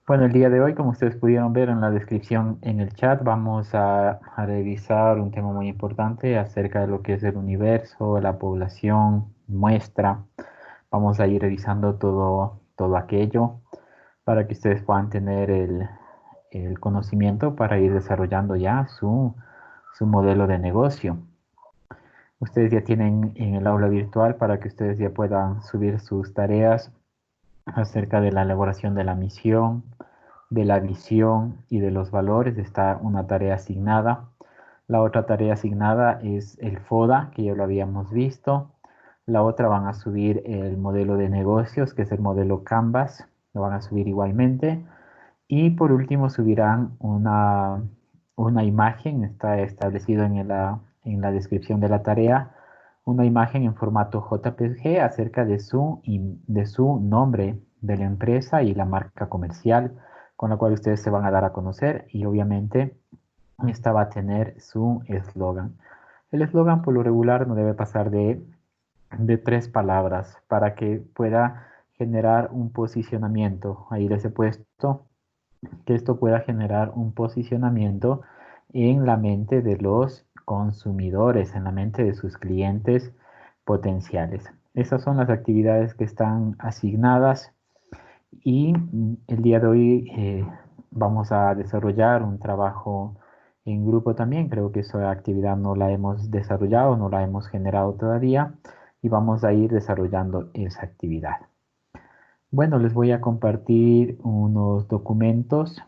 Bueno, el día de hoy, como ustedes pudieron ver en la descripción en el chat, vamos a revisar un tema muy importante acerca de lo que es el universo, la población, muestra. Vamos a ir revisando todo aquello para que ustedes puedan tener el conocimiento para ir desarrollando ya su modelo de negocio. Ustedes ya tienen en el aula virtual para que ustedes ya puedan subir sus tareas acerca de la elaboración de la misión, de la visión y de los valores. Está una tarea asignada. La otra tarea asignada es el FODA, que ya lo habíamos visto. La otra van a subir el modelo de negocios, que es el modelo Canvas. Lo van a subir igualmente. Y por último subirán una imagen, está establecido en la descripción de la tarea, una imagen en formato JPG acerca de su nombre de la empresa y la marca comercial con la cual ustedes se van a dar a conocer, y obviamente esta va a tener su eslogan. El eslogan por lo regular no debe pasar de 3 palabras para que pueda generar un posicionamiento. Ahí les he puesto que esto pueda generar un posicionamiento en la mente de los consumidores, en la mente de sus clientes potenciales. Esas son las actividades que están asignadas, y el día de hoy vamos a desarrollar un trabajo en grupo también. Creo que esa actividad no la hemos desarrollado, no la hemos generado todavía, y vamos a ir desarrollando esa actividad. Bueno, les voy a compartir unos documentos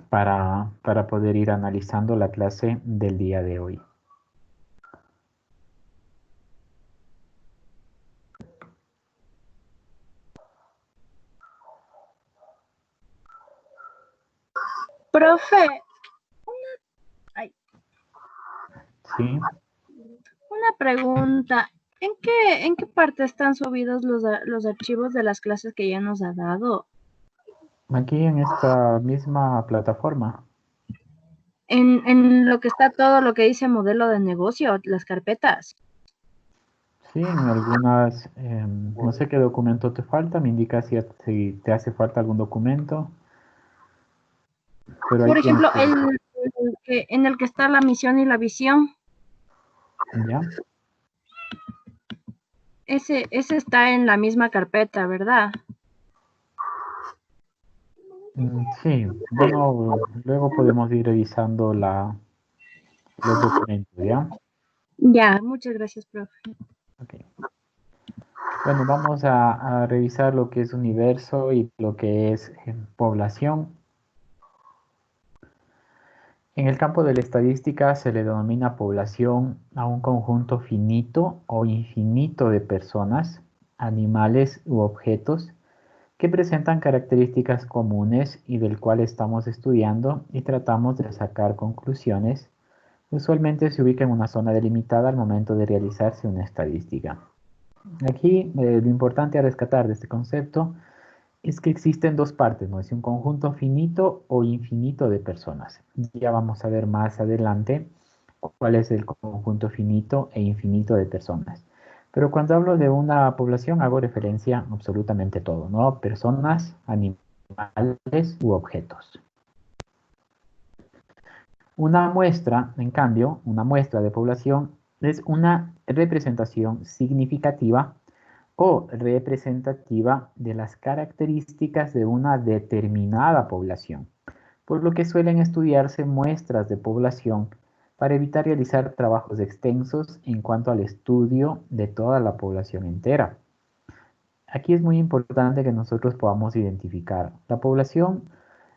para poder ir analizando la clase del día de hoy. Profe, ay, ¿Sí? una pregunta. En qué parte están subidos los archivos de las clases que ya nos ha dado? Aquí en esta misma plataforma. En lo que está todo lo que dice modelo de negocio, las carpetas. Sí, en algunas, no sé qué documento te falta, me indica si te hace falta algún documento, pero ahí Por tienes ejemplo, que, en el que está la misión y la visión, ¿ya? ese está en la misma carpeta, ¿verdad? Sí, bueno, luego podemos ir revisando los documentos, ¿ya? Ya, muchas gracias, profe. Ok. Bueno, vamos a revisar lo que es universo y lo que es población. En el campo de la estadística se le denomina población a un conjunto finito o infinito de personas, animales u objetos que presentan características comunes y del cual estamos estudiando y tratamos de sacar conclusiones. Usualmente se ubica en una zona delimitada al momento de realizarse una estadística. Aquí lo importante a rescatar de este concepto es que existen dos partes, ¿no? Es un conjunto finito o infinito de personas. Ya vamos a ver más adelante cuál es el conjunto finito e infinito de personas. Pero cuando hablo de una población hago referencia a absolutamente todo, ¿no? Personas, animales u objetos. Una muestra, en cambio, una muestra de población es una representación significativa o representativa de las características de una determinada población, por lo que suelen estudiarse muestras de población para evitar realizar trabajos extensos en cuanto al estudio de toda la población entera. Aquí es muy importante que nosotros podamos identificar la población.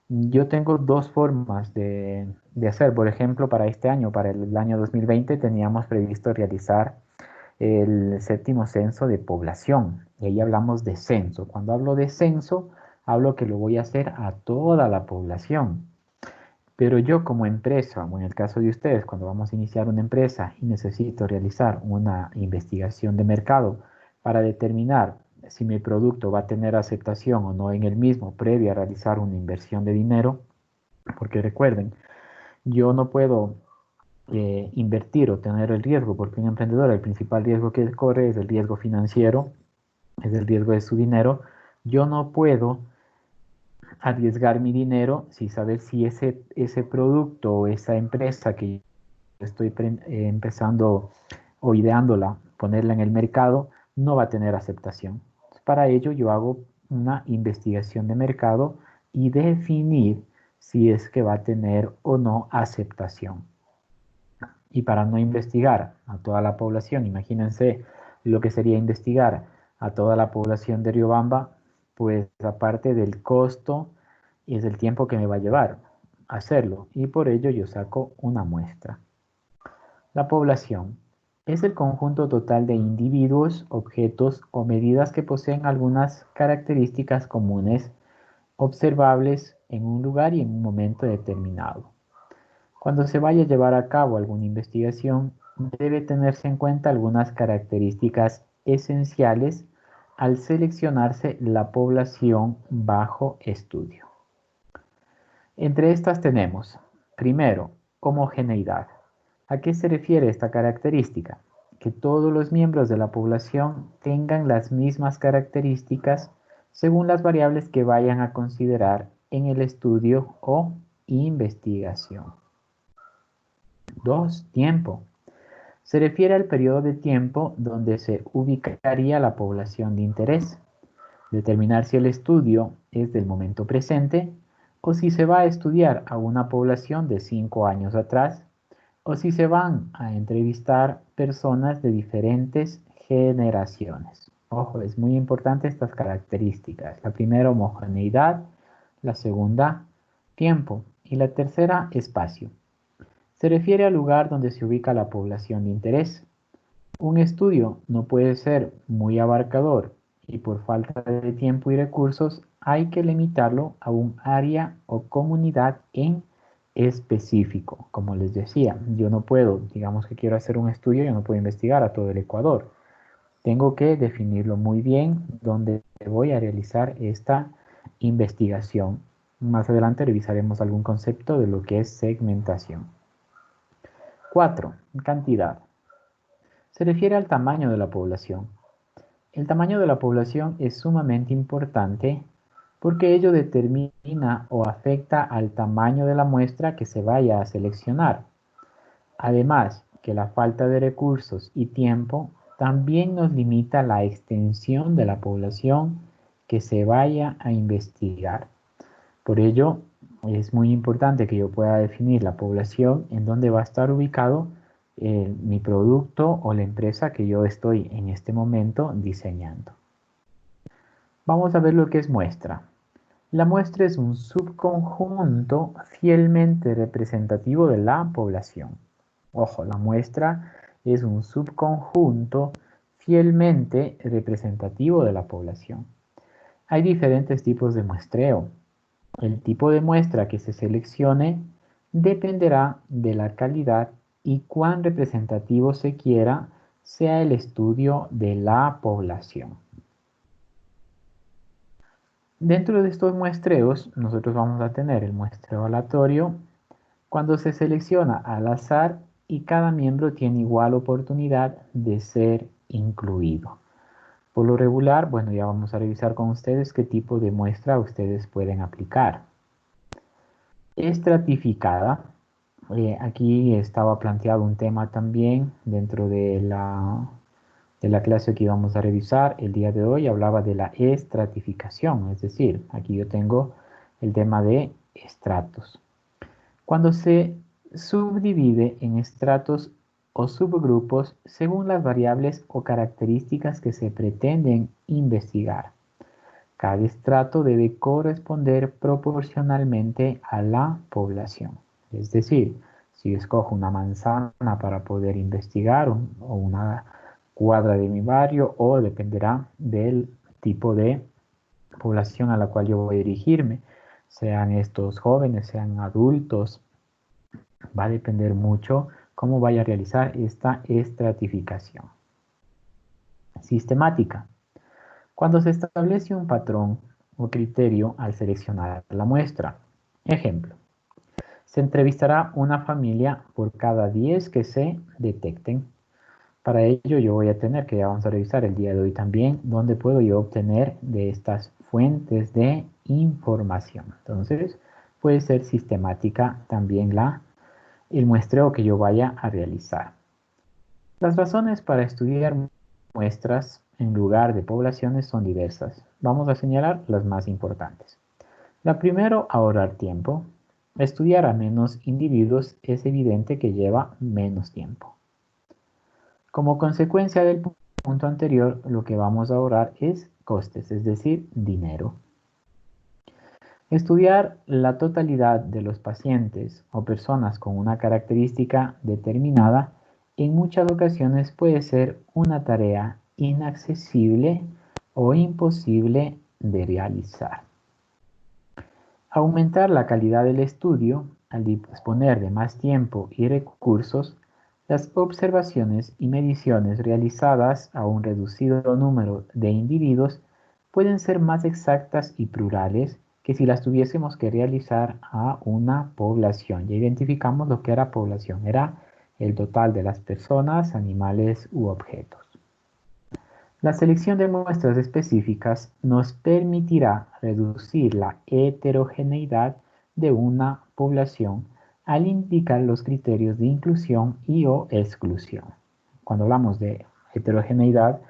Yo tengo dos formas de hacer. Por ejemplo, para este año, para el año 2020, teníamos previsto realizar el séptimo censo de población. Y ahí hablamos de censo. Cuando hablo de censo, hablo que lo voy a hacer a toda la población. Pero yo como empresa, o en el caso de ustedes, cuando vamos a iniciar una empresa y necesito realizar una investigación de mercado para determinar si mi producto va a tener aceptación o no en el mismo, previo a realizar una inversión de dinero, porque recuerden, yo no puedo invertir o tener el riesgo, porque un emprendedor el principal riesgo que corre es el riesgo financiero, es el riesgo de su dinero. Yo no puedo arriesgar mi dinero sin saber si ese producto o esa empresa que estoy empezando o ideándola, ponerla en el mercado, no va a tener aceptación. Para ello yo hago una investigación de mercado y definir si es que va a tener o no aceptación. Y para no investigar a toda la población, imagínense lo que sería investigar a toda la población de Riobamba, pues aparte del costo y es el tiempo que me va a llevar hacerlo. Y por ello yo saco una muestra. La población es el conjunto total de individuos, objetos o medidas que poseen algunas características comunes observables en un lugar y en un momento determinado. Cuando se vaya a llevar a cabo alguna investigación, debe tenerse en cuenta algunas características esenciales al seleccionarse la población bajo estudio. Entre estas tenemos, primero, homogeneidad. ¿A qué se refiere esta característica? Que todos los miembros de la población tengan las mismas características según las variables que vayan a considerar en el estudio o investigación. 2. Tiempo. Se refiere al periodo de tiempo donde se ubicaría la población de interés. Determinar si el estudio es del momento presente o si se va a estudiar a una población de 5 años atrás o si se van a entrevistar personas de diferentes generaciones. Ojo, es muy importante estas características. La primera, homogeneidad. La segunda, tiempo. Y la tercera, espacio. Se refiere al lugar donde se ubica la población de interés. Un estudio no puede ser muy abarcador y por falta de tiempo y recursos hay que limitarlo a un área o comunidad en específico. Como les decía, yo no puedo, digamos que quiero hacer un estudio, yo no puedo investigar a todo el Ecuador. Tengo que definirlo muy bien dónde voy a realizar esta investigación. Más adelante revisaremos algún concepto de lo que es segmentación. 4. Cantidad. Se refiere al tamaño de la población. El tamaño de la población es sumamente importante porque ello determina o afecta al tamaño de la muestra que se vaya a seleccionar. Además, que la falta de recursos y tiempo también nos limita la extensión de la población que se vaya a investigar. Por ello, es muy importante que yo pueda definir la población en donde va a estar ubicado mi producto o la empresa que yo estoy en este momento diseñando. Vamos a ver lo que es muestra. La muestra es un subconjunto fielmente representativo de la población. Ojo, la muestra es un subconjunto fielmente representativo de la población. Hay diferentes tipos de muestreo. El tipo de muestra que se seleccione dependerá de la calidad y cuán representativo se quiera sea el estudio de la población. Dentro de estos muestreos, nosotros vamos a tener el muestreo aleatorio, cuando se selecciona al azar y cada miembro tiene igual oportunidad de ser incluido. Por lo regular, bueno, ya vamos a revisar con ustedes qué tipo de muestra ustedes pueden aplicar. Estratificada. Aquí estaba planteado un tema también dentro de la clase que íbamos a revisar el día de hoy. Hablaba de la estratificación, es decir, aquí yo tengo el tema de estratos. Cuando se subdivide en estratos o subgrupos según las variables o características que se pretenden investigar. Cada estrato debe corresponder proporcionalmente a la población. Es decir, si yo escojo una manzana para poder investigar o una cuadra de mi barrio, o dependerá del tipo de población a la cual yo voy a dirigirme, sean estos jóvenes, sean adultos, va a depender mucho cómo vaya a realizar esta estratificación. Sistemática. Cuando se establece un patrón o criterio al seleccionar la muestra. Ejemplo, se entrevistará una familia por cada 10 que se detecten. Para ello yo voy a tener que, ya vamos a revisar el día de hoy también, dónde puedo yo obtener de estas fuentes de información. Entonces, puede ser sistemática también el muestreo que yo vaya a realizar. Las razones para estudiar muestras en lugar de poblaciones son diversas. Vamos a señalar las más importantes. La primera, ahorrar tiempo. Estudiar a menos individuos es evidente que lleva menos tiempo. Como consecuencia del punto anterior, lo que vamos a ahorrar es costes, es decir, dinero. Estudiar la totalidad de los pacientes o personas con una característica determinada en muchas ocasiones puede ser una tarea inaccesible o imposible de realizar. Aumentar la calidad del estudio al disponer de más tiempo y recursos. Las observaciones y mediciones realizadas a un reducido número de individuos pueden ser más exactas y plurales que si las tuviésemos que realizar a una población. Ya identificamos lo que era población, era el total de las personas, animales u objetos. La selección de muestras específicas nos permitirá reducir la heterogeneidad de una población al indicar los criterios de inclusión y o exclusión. Cuando hablamos de heterogeneidad,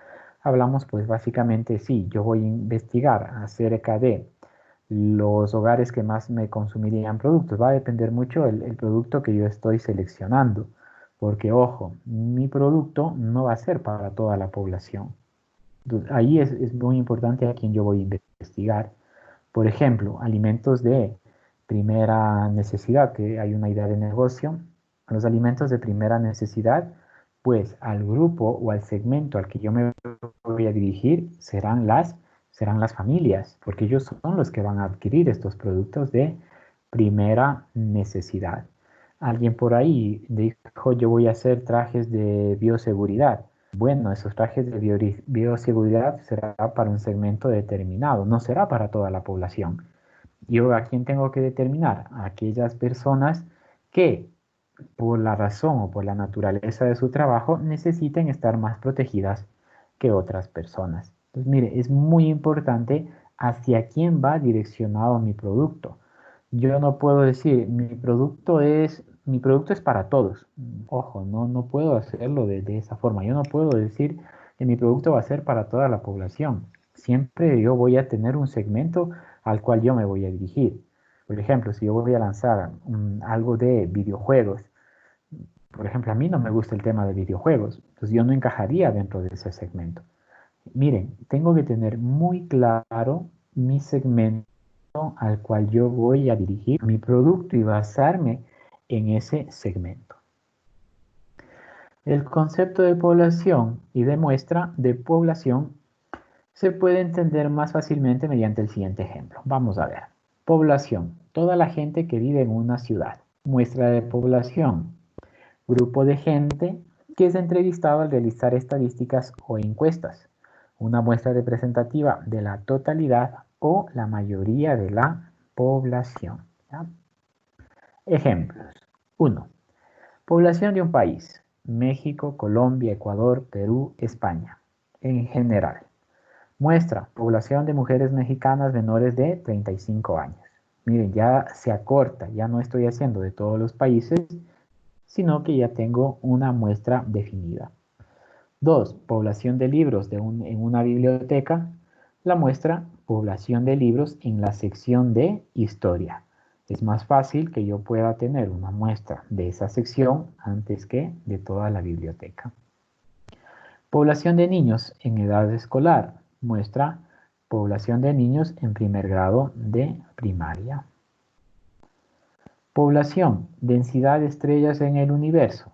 hablamos pues básicamente, sí, yo voy a investigar acerca de los hogares que más me consumirían productos. Va a depender mucho el producto que yo estoy seleccionando, porque ojo, mi producto no va a ser para toda la población. Ahí es muy importante a quién yo voy a investigar. Por ejemplo, alimentos de primera necesidad, que hay una idea de negocio. Los alimentos de primera necesidad, pues al grupo o al segmento al que yo me voy a dirigir serán las familias, porque ellos son los que van a adquirir estos productos de primera necesidad. Alguien por ahí dijo, yo voy a hacer trajes de bioseguridad. Bueno, esos trajes de bioseguridad será para un segmento determinado, no será para toda la población. Yo a quién tengo que determinar, a aquellas personas que por la razón o por la naturaleza de su trabajo necesiten estar más protegidas que otras personas. Entonces, mire, es muy importante hacia quién va direccionado mi producto. Yo no puedo decir, mi producto es para todos. Ojo, no puedo hacerlo de esa forma. Yo no puedo decir que mi producto va a ser para toda la población. Siempre yo voy a tener un segmento al cual yo me voy a dirigir. Por ejemplo, si yo voy a lanzar algo de videojuegos, por ejemplo, a mí no me gusta el tema de videojuegos, entonces yo no encajaría dentro de ese segmento. Miren, tengo que tener muy claro mi segmento al cual yo voy a dirigir mi producto y basarme en ese segmento. El concepto de población y de muestra de población se puede entender más fácilmente mediante el siguiente ejemplo. Vamos a ver. Población, toda la gente que vive en una ciudad. Muestra de población, grupo de gente que es entrevistado al realizar estadísticas o encuestas. Una muestra representativa de la totalidad o la mayoría de la población. ¿Ya? Ejemplos. 1. Población de un país. México, Colombia, Ecuador, Perú, España. En general. Muestra población de mujeres mexicanas menores de 35 años. Miren, ya se acorta, ya no estoy haciendo de todos los países, sino que ya tengo una muestra definida. 2. Población de libros en una biblioteca. La muestra población de libros en la sección de historia. Es más fácil que yo pueda tener una muestra de esa sección antes que de toda la biblioteca. Población de niños en edad escolar. Muestra población de niños en primer grado de primaria. Población, densidad de estrellas en el universo.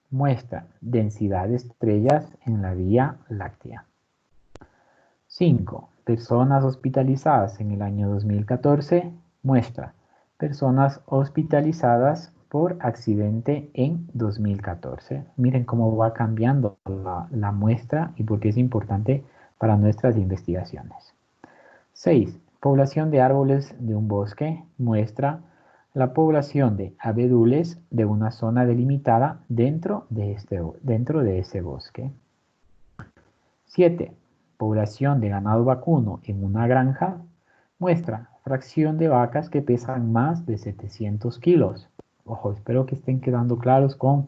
Muestra densidad de estrellas en la Vía Láctea. 5. Personas hospitalizadas en el año 2014. Muestra personas hospitalizadas por accidente en 2014. Miren cómo va cambiando la muestra y por qué es importante para nuestras investigaciones. 6. Población de árboles de un bosque. Muestra la población de abedules de una zona delimitada dentro de ese bosque. 7. Población de ganado vacuno en una granja. Muestra fracción de vacas que pesan más de 700 kilos. Ojo, espero que estén quedando claros con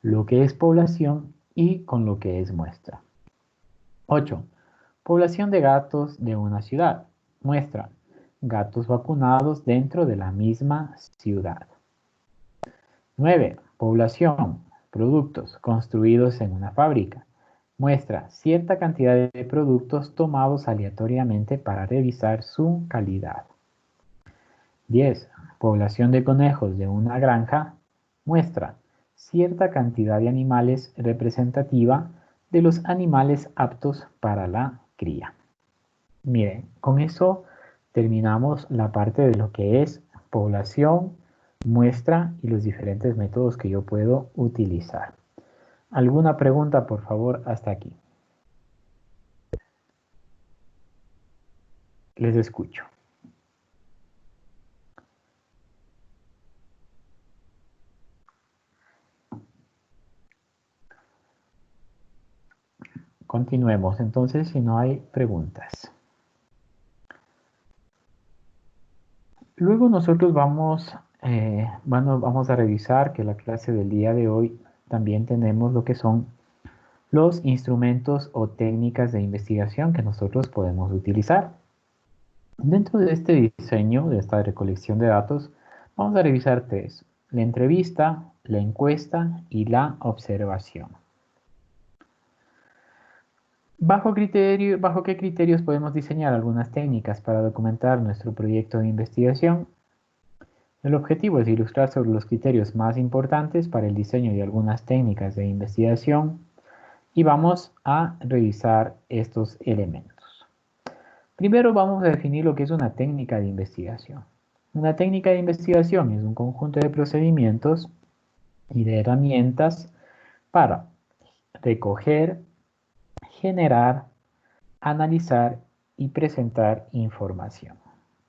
lo que es población y con lo que es muestra. 8. Población de gatos de una ciudad. Muestra gatos vacunados dentro de la misma ciudad. 9. Población. Productos construidos en una fábrica. Muestra cierta cantidad de productos tomados aleatoriamente para revisar su calidad. 10. Población de conejos de una granja. Muestra cierta cantidad de animales representativa de los animales aptos para la cría. Miren, con eso terminamos la parte de lo que es población, muestra y los diferentes métodos que yo puedo utilizar. ¿Alguna pregunta, por favor, hasta aquí? Les escucho. Continuemos entonces si no hay preguntas. Luego nosotros vamos a revisar que la clase del día de hoy también tenemos lo que son los instrumentos o técnicas de investigación que nosotros podemos utilizar. Dentro de este diseño, de esta recolección de datos, vamos a revisar tres: la entrevista, la encuesta y la observación. ¿Bajo qué criterios podemos diseñar algunas técnicas para documentar nuestro proyecto de investigación? El objetivo es ilustrar sobre los criterios más importantes para el diseño de algunas técnicas de investigación y vamos a revisar estos elementos. Primero vamos a definir lo que es una técnica de investigación. Una técnica de investigación es un conjunto de procedimientos y de herramientas para recoger, generar, analizar y presentar información.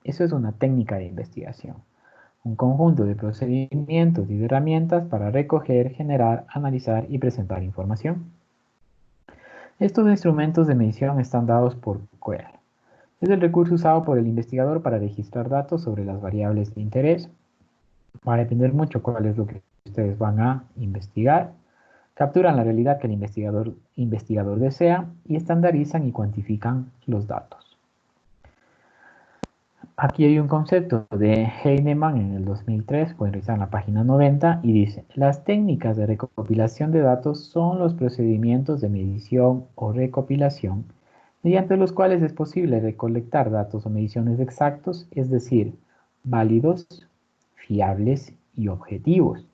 Eso es una técnica de investigación. Un conjunto de procedimientos y de herramientas para recoger, generar, analizar y presentar información. Estos instrumentos de medición están dados por COEL. Es el recurso usado por el investigador para registrar datos sobre las variables de interés. Va a depender mucho cuál es lo que ustedes van a investigar. Capturan la realidad que el investigador desea y estandarizan y cuantifican los datos. Aquí hay un concepto de Heinemann en el 2003, pueden revisar en la página 90, y dice: las técnicas de recopilación de datos son los procedimientos de medición o recopilación mediante los cuales es posible recolectar datos o mediciones exactos, es decir, válidos, fiables y objetivos,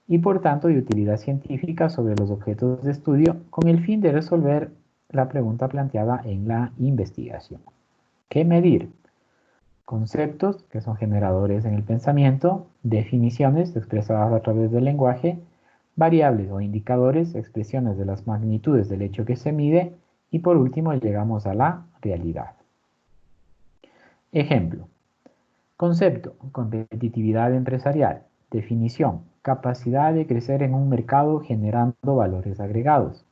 y por tanto de utilidad científica sobre los objetos de estudio con el fin de resolver la pregunta planteada en la investigación. ¿Qué medir? Conceptos, que son generadores en el pensamiento; definiciones expresadas a través del lenguaje; variables o indicadores, expresiones de las magnitudes del hecho que se mide; y por último llegamos a la realidad. Ejemplo: concepto, competitividad empresarial; definición, capacidad de crecer en un mercado generando valores agregados;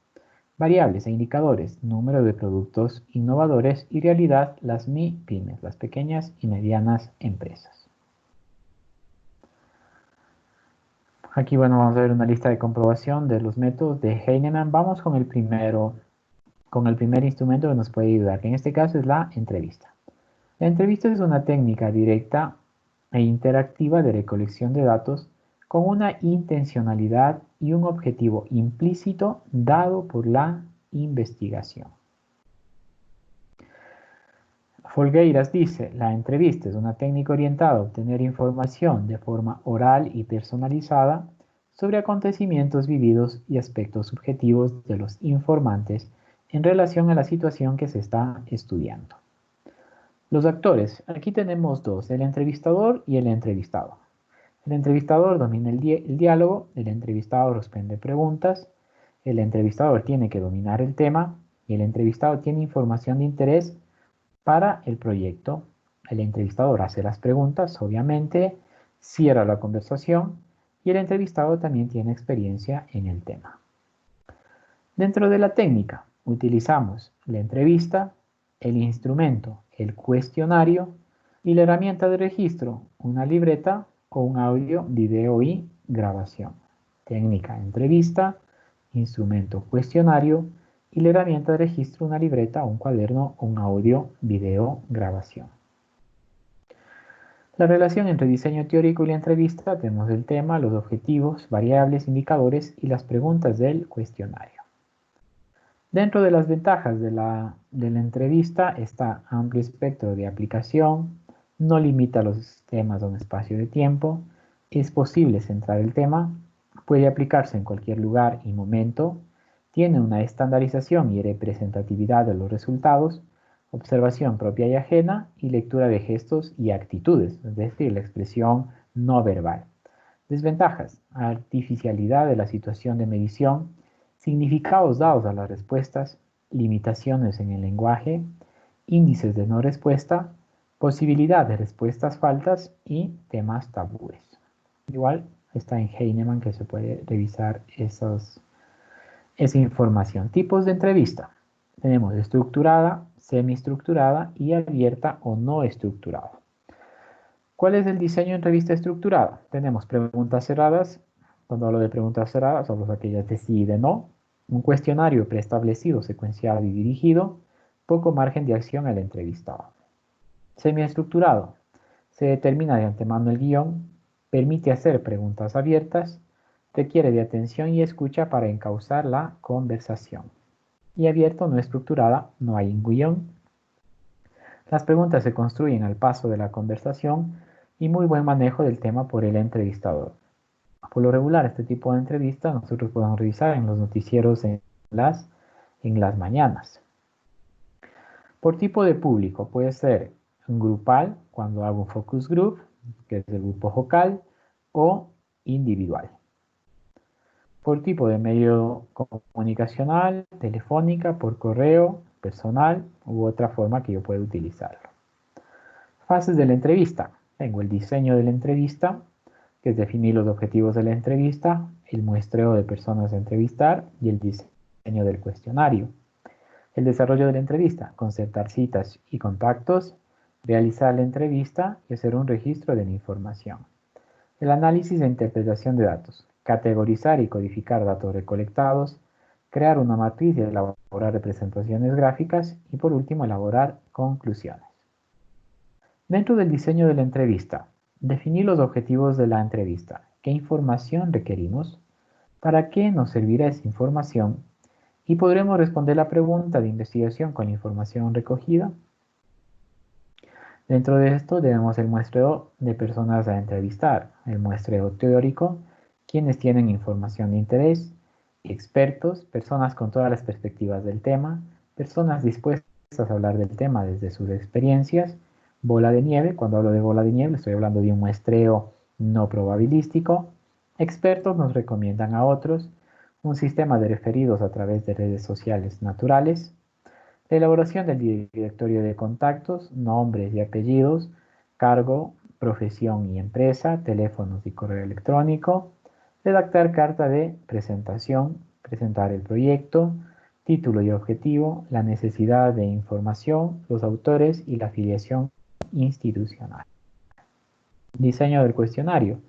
variables e indicadores, número de productos innovadores; y realidad, las MIPYMES, las pequeñas y medianas empresas. Aquí, bueno, vamos a ver una lista de comprobación de los métodos de Heinemann. Vamos con el primer instrumento que nos puede ayudar, que en este caso es la entrevista. La entrevista es una técnica directa e interactiva de recolección de datos con una intencionalidad y un objetivo implícito dado por la investigación. Folgueiras dice: la entrevista es una técnica orientada a obtener información de forma oral y personalizada sobre acontecimientos vividos y aspectos subjetivos de los informantes en relación a la situación que se está estudiando. Los actores, aquí tenemos dos: el entrevistador y el entrevistado. El entrevistador domina el diálogo, el entrevistado responde preguntas, el entrevistador tiene que dominar el tema y el entrevistado tiene información de interés para el proyecto. El entrevistador hace las preguntas, obviamente, cierra la conversación y el entrevistado también tiene experiencia en el tema. Dentro de la técnica utilizamos la entrevista, el instrumento, el cuestionario, Y la herramienta de registro, una libreta o un audio, video y grabación. Técnica, entrevista, instrumento, cuestionario y la herramienta de registro, una libreta, un cuaderno, un audio, video, grabación. La relación entre diseño teórico y la entrevista, tenemos el tema, los objetivos, variables, indicadores y las preguntas del cuestionario. Dentro de las ventajas de la entrevista está amplio espectro de aplicación, no limita los temas a un espacio de tiempo, es posible centrar el tema, puede aplicarse en cualquier lugar y momento, tiene una estandarización y representatividad de los resultados, observación propia y ajena y lectura de gestos y actitudes, es decir, la expresión no verbal. Desventajas: artificialidad de la situación de medición, significados dados a las respuestas, limitaciones en el lenguaje, índices de no respuesta, posibilidad de respuestas faltas y temas tabúes. Igual está en Heinemann que se puede revisar esa información. Tipos de entrevista. Tenemos estructurada, semiestructurada y abierta o no estructurada. ¿Cuál es el diseño de entrevista estructurada? Tenemos preguntas cerradas. Cuando hablo de preguntas cerradas, hablo de aquellas de sí y de no. Un cuestionario preestablecido, secuenciado y dirigido. Poco margen de acción al entrevistado. Semiestructurado. Se determina de antemano el guión. Permite hacer preguntas abiertas. Requiere de atención y escucha para encauzar la conversación. Y abierto, no estructurada, no hay un guión. Las preguntas se construyen al paso de la conversación y muy buen manejo del tema por el entrevistador. Por lo regular, este tipo de entrevistas nosotros podemos revisar en los noticieros en las mañanas. Por tipo de público, puede ser grupal, cuando hago un focus group, que es el grupo focal, o individual. Por tipo de medio comunicacional, telefónica, por correo, personal u otra forma que yo pueda utilizarlo. Fases de la entrevista. Tengo el diseño de la entrevista, que es definir los objetivos de la entrevista, el muestreo de personas a entrevistar y el diseño del cuestionario. El desarrollo de la entrevista, concertar citas y contactos, realizar la entrevista y hacer un registro de la información. El análisis e interpretación de datos, categorizar y codificar datos recolectados, crear una matriz y elaborar representaciones gráficas y por último elaborar conclusiones. Dentro del diseño de la entrevista, definir los objetivos de la entrevista. ¿Qué información requerimos? ¿Para qué nos servirá esa información? Y podremos responder la pregunta de investigación con la información recogida. Dentro de esto tenemos el muestreo de personas a entrevistar, el muestreo teórico, quienes tienen información de interés, expertos, personas con todas las perspectivas del tema, personas dispuestas a hablar del tema desde sus experiencias, bola de nieve. Cuando hablo de bola de nieve estoy hablando de un muestreo no probabilístico. Expertos nos recomiendan a otros, un sistema de referidos a través de redes sociales naturales, la elaboración del directorio de contactos, nombres y apellidos, cargo, profesión y empresa, teléfonos y correo electrónico, redactar carta de presentación, presentar el proyecto, título y objetivo, la necesidad de información, los autores y la afiliación institucional. Diseño del cuestionario,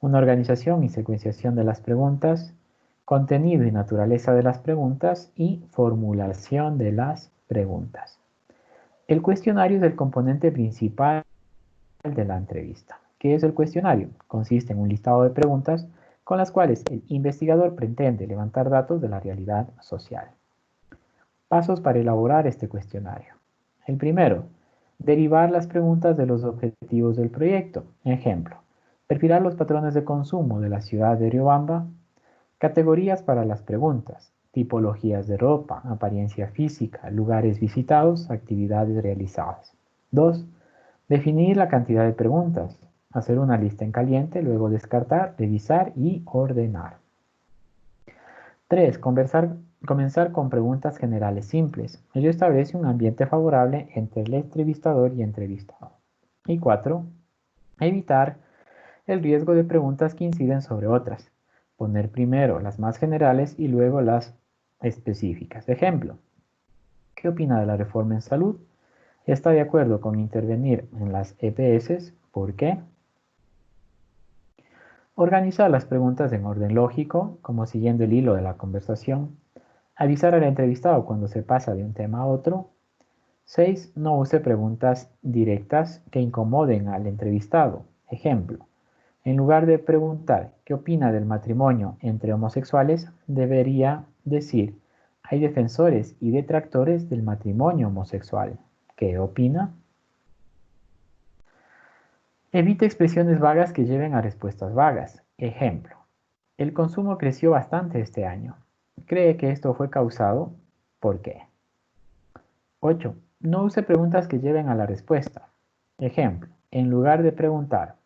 una organización y secuenciación de las preguntas, contenido y naturaleza de las preguntas y formulación de las preguntas. El cuestionario es el componente principal de la entrevista. ¿Qué es el cuestionario? Consiste en un listado de preguntas con las cuales el investigador pretende levantar datos de la realidad social. Pasos para elaborar este cuestionario. El primero, derivar las preguntas de los objetivos del proyecto. Ejemplo, perfilar los patrones de consumo de la ciudad de Riobamba. Categorías para las preguntas: tipologías de ropa, apariencia física, lugares visitados, actividades realizadas. 2. Definir la cantidad de preguntas. Hacer una lista en caliente, luego descartar, revisar y ordenar. 3. Comenzar con preguntas generales simples. Ello establece un ambiente favorable entre el entrevistador y entrevistado. Y 4. Evitar el riesgo de preguntas que inciden sobre otras. Poner primero las más generales y luego las específicas. Ejemplo, ¿qué opina de la reforma en salud? ¿Está de acuerdo con intervenir en las EPS? ¿Por qué? Organizar las preguntas en orden lógico, como siguiendo el hilo de la conversación. Avisar al entrevistado cuando se pasa de un tema a otro. 6. No use preguntas directas que incomoden al entrevistado. Ejemplo, en lugar de preguntar qué opina del matrimonio entre homosexuales, debería decir, hay defensores y detractores del matrimonio homosexual. ¿Qué opina? Evite expresiones vagas que lleven a respuestas vagas. Ejemplo, el consumo creció bastante este año. ¿Cree que esto fue causado? ¿Por qué? 8. No use preguntas que lleven a la respuesta. Ejemplo, en lugar de preguntar,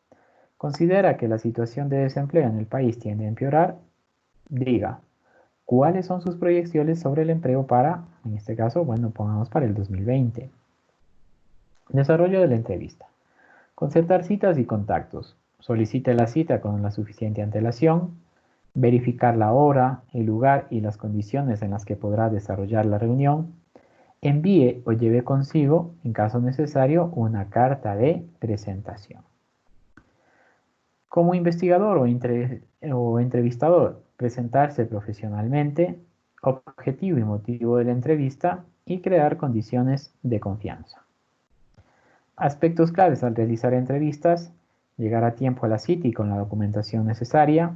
¿considera que la situación de desempleo en el país tiende a empeorar? Diga, ¿cuáles son sus proyecciones sobre el empleo para, en este caso, bueno, pongamos para el 2020? Desarrollo de la entrevista. Concertar citas y contactos. Solicite la cita con la suficiente antelación. Verificar la hora, el lugar y las condiciones en las que podrá desarrollar la reunión. Envíe o lleve consigo, en caso necesario, una carta de presentación. Como investigador o entrevistador, presentarse profesionalmente, objetivo y motivo de la entrevista y crear condiciones de confianza. Aspectos claves al realizar entrevistas: llegar a tiempo a la cita y con la documentación necesaria,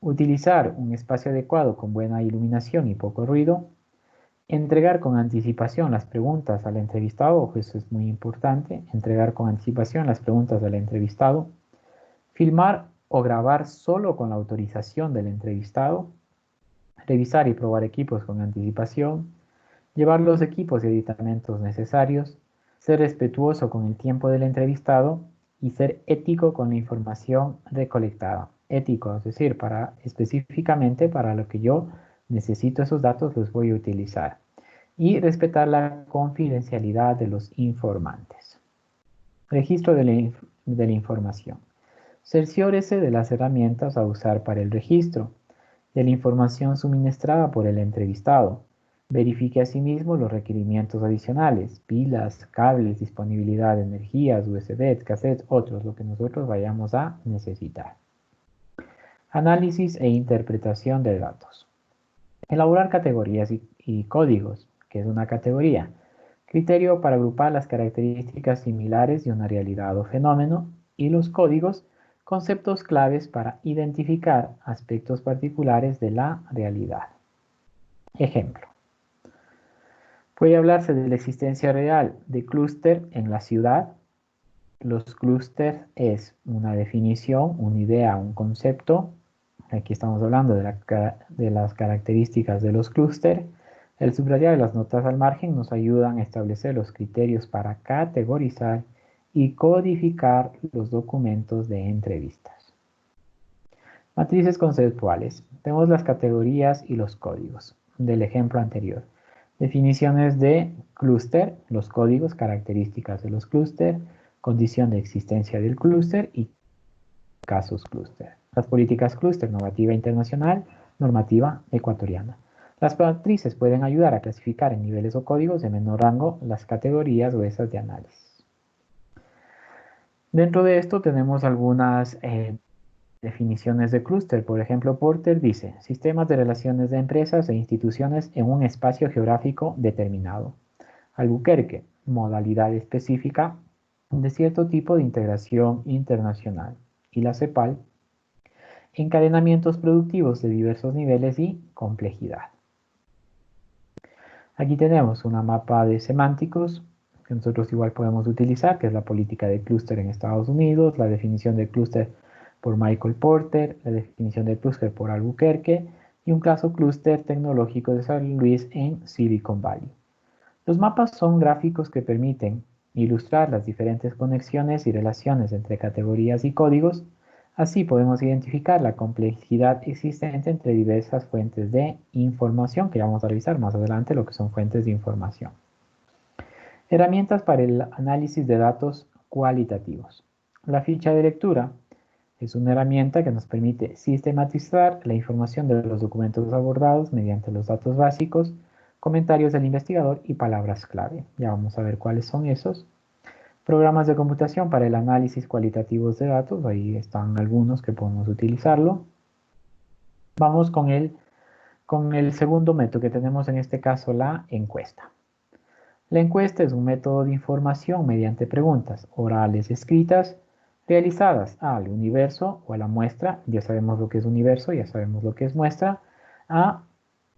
utilizar un espacio adecuado con buena iluminación y poco ruido, entregar con anticipación las preguntas al entrevistado, eso es muy importante, entregar con anticipación las preguntas al entrevistado, filmar o grabar solo con la autorización del entrevistado, revisar y probar equipos con anticipación, llevar los equipos y aditamentos necesarios, ser respetuoso con el tiempo del entrevistado y ser ético con la información recolectada. Ético, es decir, específicamente para lo que yo necesito esos datos los voy a utilizar. Y respetar la confidencialidad de los informantes. Registro de la información. Cerciórese de las herramientas a usar para el registro, de la información suministrada por el entrevistado. Verifique asimismo los requerimientos adicionales, pilas, cables, disponibilidad de energías, USB, cassettes, otros, lo que nosotros vayamos a necesitar. Análisis e interpretación de datos. Elaborar categorías y códigos, que es una categoría. Criterio para agrupar las características similares de una realidad o fenómeno, y los códigos, conceptos claves para identificar aspectos particulares de la realidad. Ejemplo. Puede hablarse de la existencia real de clúster en la ciudad. Los clústeres es una definición, una idea, un concepto. Aquí estamos hablando de las características de los clústeres. El subrayado y las notas al margen nos ayudan a establecer los criterios para categorizar y codificar los documentos de entrevistas. Matrices conceptuales. Tenemos las categorías y los códigos del ejemplo anterior. Definiciones de clúster, los códigos, características de los clústeres, condición de existencia del clúster y casos clúster. Las políticas clúster, normativa internacional, normativa ecuatoriana. Las matrices pueden ayudar a clasificar en niveles o códigos de menor rango las categorías o esas de análisis. Dentro de esto tenemos algunas definiciones de clúster. Por ejemplo, Porter dice, sistemas de relaciones de empresas e instituciones en un espacio geográfico determinado. Albuquerque, modalidad específica de cierto tipo de integración internacional. Y la CEPAL, encadenamientos productivos de diversos niveles y complejidad. Aquí tenemos una mapa de semánticos que nosotros igual podemos utilizar, que es la política de clúster en Estados Unidos, la definición de clúster por Michael Porter, la definición de clúster por Albuquerque y un caso clúster tecnológico de San Luis en Silicon Valley. Los mapas son gráficos que permiten ilustrar las diferentes conexiones y relaciones entre categorías y códigos. Así podemos identificar la complejidad existente entre diversas fuentes de información, que vamos a revisar más adelante lo que son fuentes de información. Herramientas para el análisis de datos cualitativos. La ficha de lectura es una herramienta que nos permite sistematizar la información de los documentos abordados mediante los datos básicos, comentarios del investigador y palabras clave. Ya vamos a ver cuáles son esos. Programas de computación para el análisis cualitativos de datos, ahí están algunos que podemos utilizarlo. Vamos con el segundo método que tenemos en este caso, la encuesta. La encuesta es un método de información mediante preguntas orales escritas realizadas al universo o a la muestra. Ya sabemos lo que es universo, ya sabemos lo que es muestra.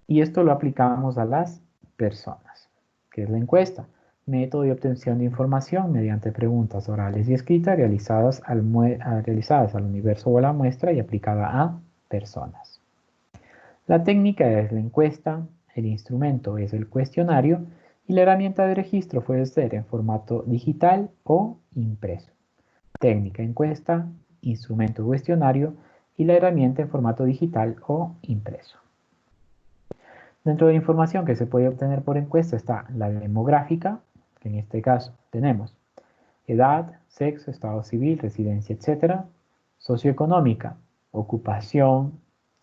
Y esto lo aplicamos a las personas, que es la encuesta. Método de obtención de información mediante preguntas orales y escritas realizadas al universo o a la muestra y aplicada a personas. La técnica es la encuesta, el instrumento es el cuestionario y la herramienta de registro puede ser en formato digital o impreso. Técnica encuesta, instrumento cuestionario y la herramienta en formato digital o impreso. Dentro de la información que se puede obtener por encuesta está la demográfica, que en este caso tenemos edad, sexo, estado civil, residencia, etc. Socioeconómica, ocupación,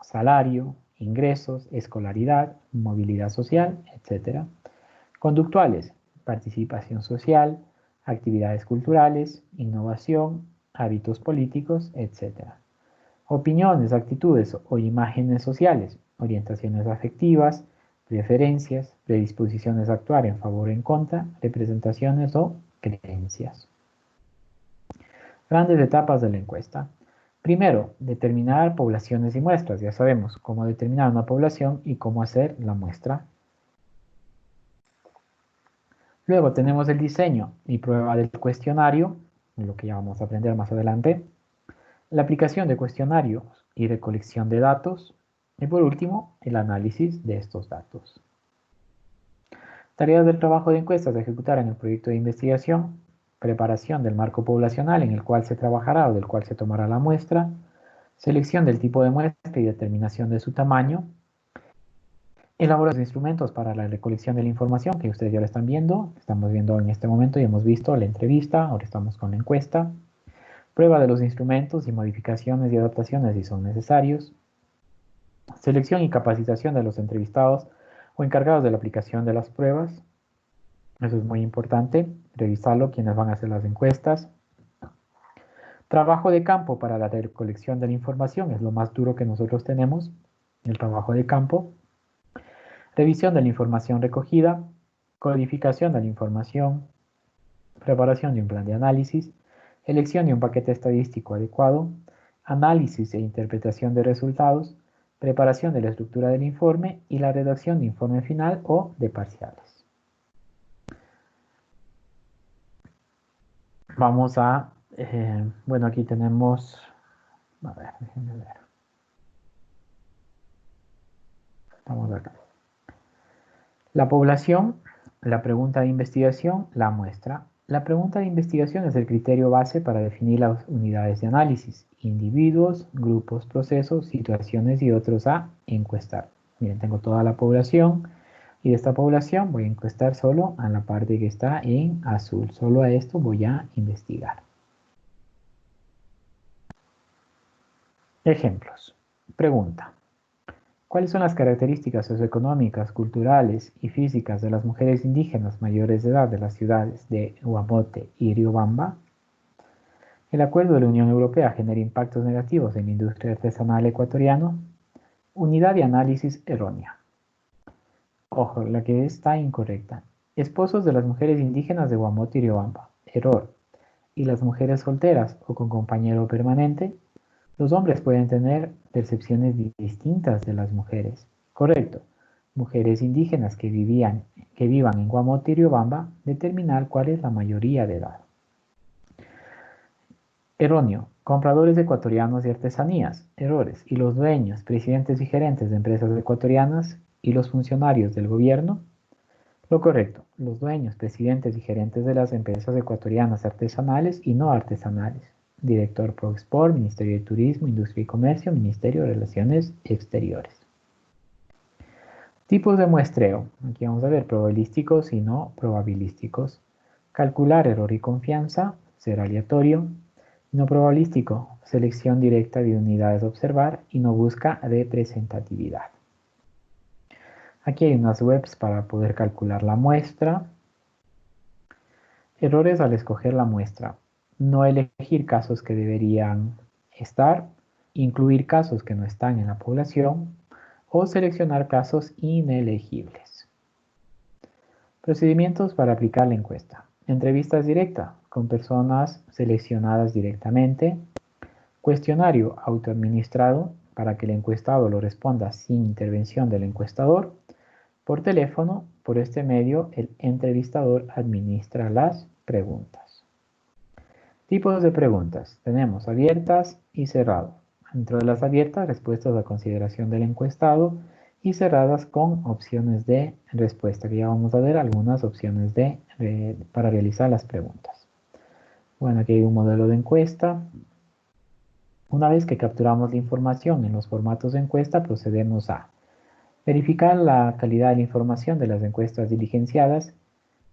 salario, ingresos, escolaridad, movilidad social, etc. Conductuales, participación social, actividades culturales, innovación, hábitos políticos, etc. Opiniones, actitudes o imágenes sociales, orientaciones afectivas, preferencias, predisposiciones a actuar en favor o en contra, representaciones o creencias. Grandes etapas de la encuesta. Primero, determinar poblaciones y muestras. Ya sabemos cómo determinar una población y cómo hacer la muestra. Luego tenemos el diseño y prueba del cuestionario, lo que ya vamos a aprender más adelante. La aplicación de cuestionarios y recolección de datos. Y por último, el análisis de estos datos. Tareas del trabajo de encuestas a ejecutar en el proyecto de investigación. Preparación del marco poblacional en el cual se trabajará o del cual se tomará la muestra. Selección del tipo de muestra y determinación de su tamaño. Elaboración de instrumentos para la recolección de la información que ustedes ya lo están viendo. Estamos viendo en este momento y hemos visto la entrevista, ahora estamos con la encuesta. Prueba de los instrumentos y modificaciones y adaptaciones si son necesarios. Selección y capacitación de los entrevistados o encargados de la aplicación de las pruebas. Eso es muy importante, revisarlo, quienes van a hacer las encuestas. Trabajo de campo para la recolección de la información, es lo más duro que nosotros tenemos, el trabajo de campo. Revisión de la información recogida, codificación de la información, preparación de un plan de análisis, elección de un paquete estadístico adecuado, análisis e interpretación de resultados, preparación de la estructura del informe y la redacción de informe final o de parciales. Vamos a, bueno, aquí tenemos, a ver, déjenme ver. Vamos acá. La población, la pregunta de investigación, la muestra. La pregunta de investigación es el criterio base para definir las unidades de análisis, individuos, grupos, procesos, situaciones y otros a encuestar. Miren, tengo toda la población y de esta población voy a encuestar solo a la parte que está en azul. Solo a esto voy a investigar. Ejemplos. Pregunta. ¿Cuáles son las características socioeconómicas, culturales y físicas de las mujeres indígenas mayores de edad de las ciudades de Huamote y Riobamba? ¿El acuerdo de la Unión Europea genera impactos negativos en la industria artesanal ecuatoriana? Unidad de análisis errónea. Ojo, la que está incorrecta. Esposos de las mujeres indígenas de Huamote y Riobamba. Error. ¿Y las mujeres solteras o con compañero permanente? Los hombres pueden tener percepciones distintas de las mujeres. Correcto. Mujeres indígenas que vivan en Guamote y Riobamba, determinar cuál es la mayoría de edad. Erróneo. Compradores ecuatorianos de artesanías. Errores. Y los dueños, presidentes y gerentes de empresas ecuatorianas y los funcionarios del gobierno. Lo correcto. Los dueños, presidentes y gerentes de las empresas ecuatorianas artesanales y no artesanales. Director ProExport, Ministerio de Turismo, Industria y Comercio, Ministerio de Relaciones Exteriores. Tipos de muestreo. Aquí vamos a ver probabilísticos y no probabilísticos. Calcular error y confianza, ser aleatorio. No probabilístico, selección directa de unidades a observar y no busca representatividad. Aquí hay unas webs para poder calcular la muestra. Errores al escoger la muestra. No elegir casos que deberían estar, incluir casos que no están en la población o seleccionar casos inelegibles. Procedimientos para aplicar la encuesta. Entrevistas directas con personas seleccionadas directamente. Cuestionario autoadministrado para que el encuestado lo responda sin intervención del encuestador. Por teléfono, por este medio, el entrevistador administra las preguntas. Tipos de preguntas. Tenemos abiertas y cerradas. Dentro de las abiertas, respuestas a consideración del encuestado y cerradas con opciones de respuesta, que ya vamos a ver algunas opciones para realizar las preguntas. Bueno, aquí hay un modelo de encuesta. Una vez que capturamos la información en los formatos de encuesta, procedemos a verificar la calidad de la información de las encuestas diligenciadas,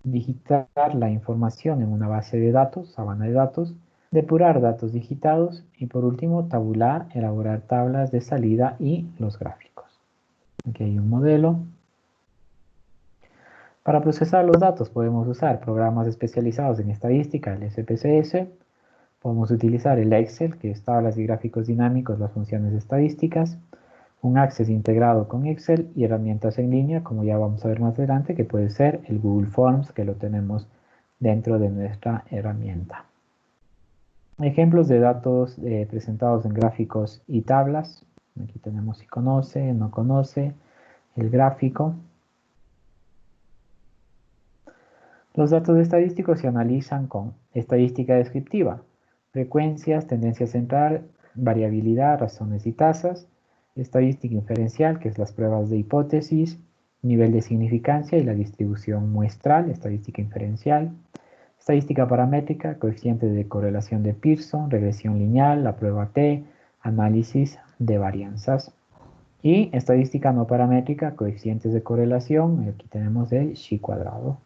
digitar la información en una base de datos, sabana de datos, depurar datos digitados y por último tabular, elaborar tablas de salida y los gráficos. Aquí hay un modelo. Para procesar los datos podemos usar programas especializados en estadística, el SPSS. Podemos utilizar el Excel, que es tablas y gráficos dinámicos, las funciones estadísticas. Un Access integrado con Excel y herramientas en línea, como ya vamos a ver más adelante, que puede ser el Google Forms, que lo tenemos dentro de nuestra herramienta. Ejemplos de datos presentados en gráficos y tablas. Aquí tenemos si conoce, no conoce, el gráfico. Los datos estadísticos se analizan con estadística descriptiva, frecuencias, tendencia central, variabilidad, razones y tasas, estadística inferencial, que es las pruebas de hipótesis, nivel de significancia y la distribución muestral, estadística inferencial, estadística paramétrica, coeficiente de correlación de Pearson, regresión lineal, la prueba T, análisis de varianzas. Y estadística no paramétrica, coeficientes de correlación, aquí tenemos el chi cuadrado.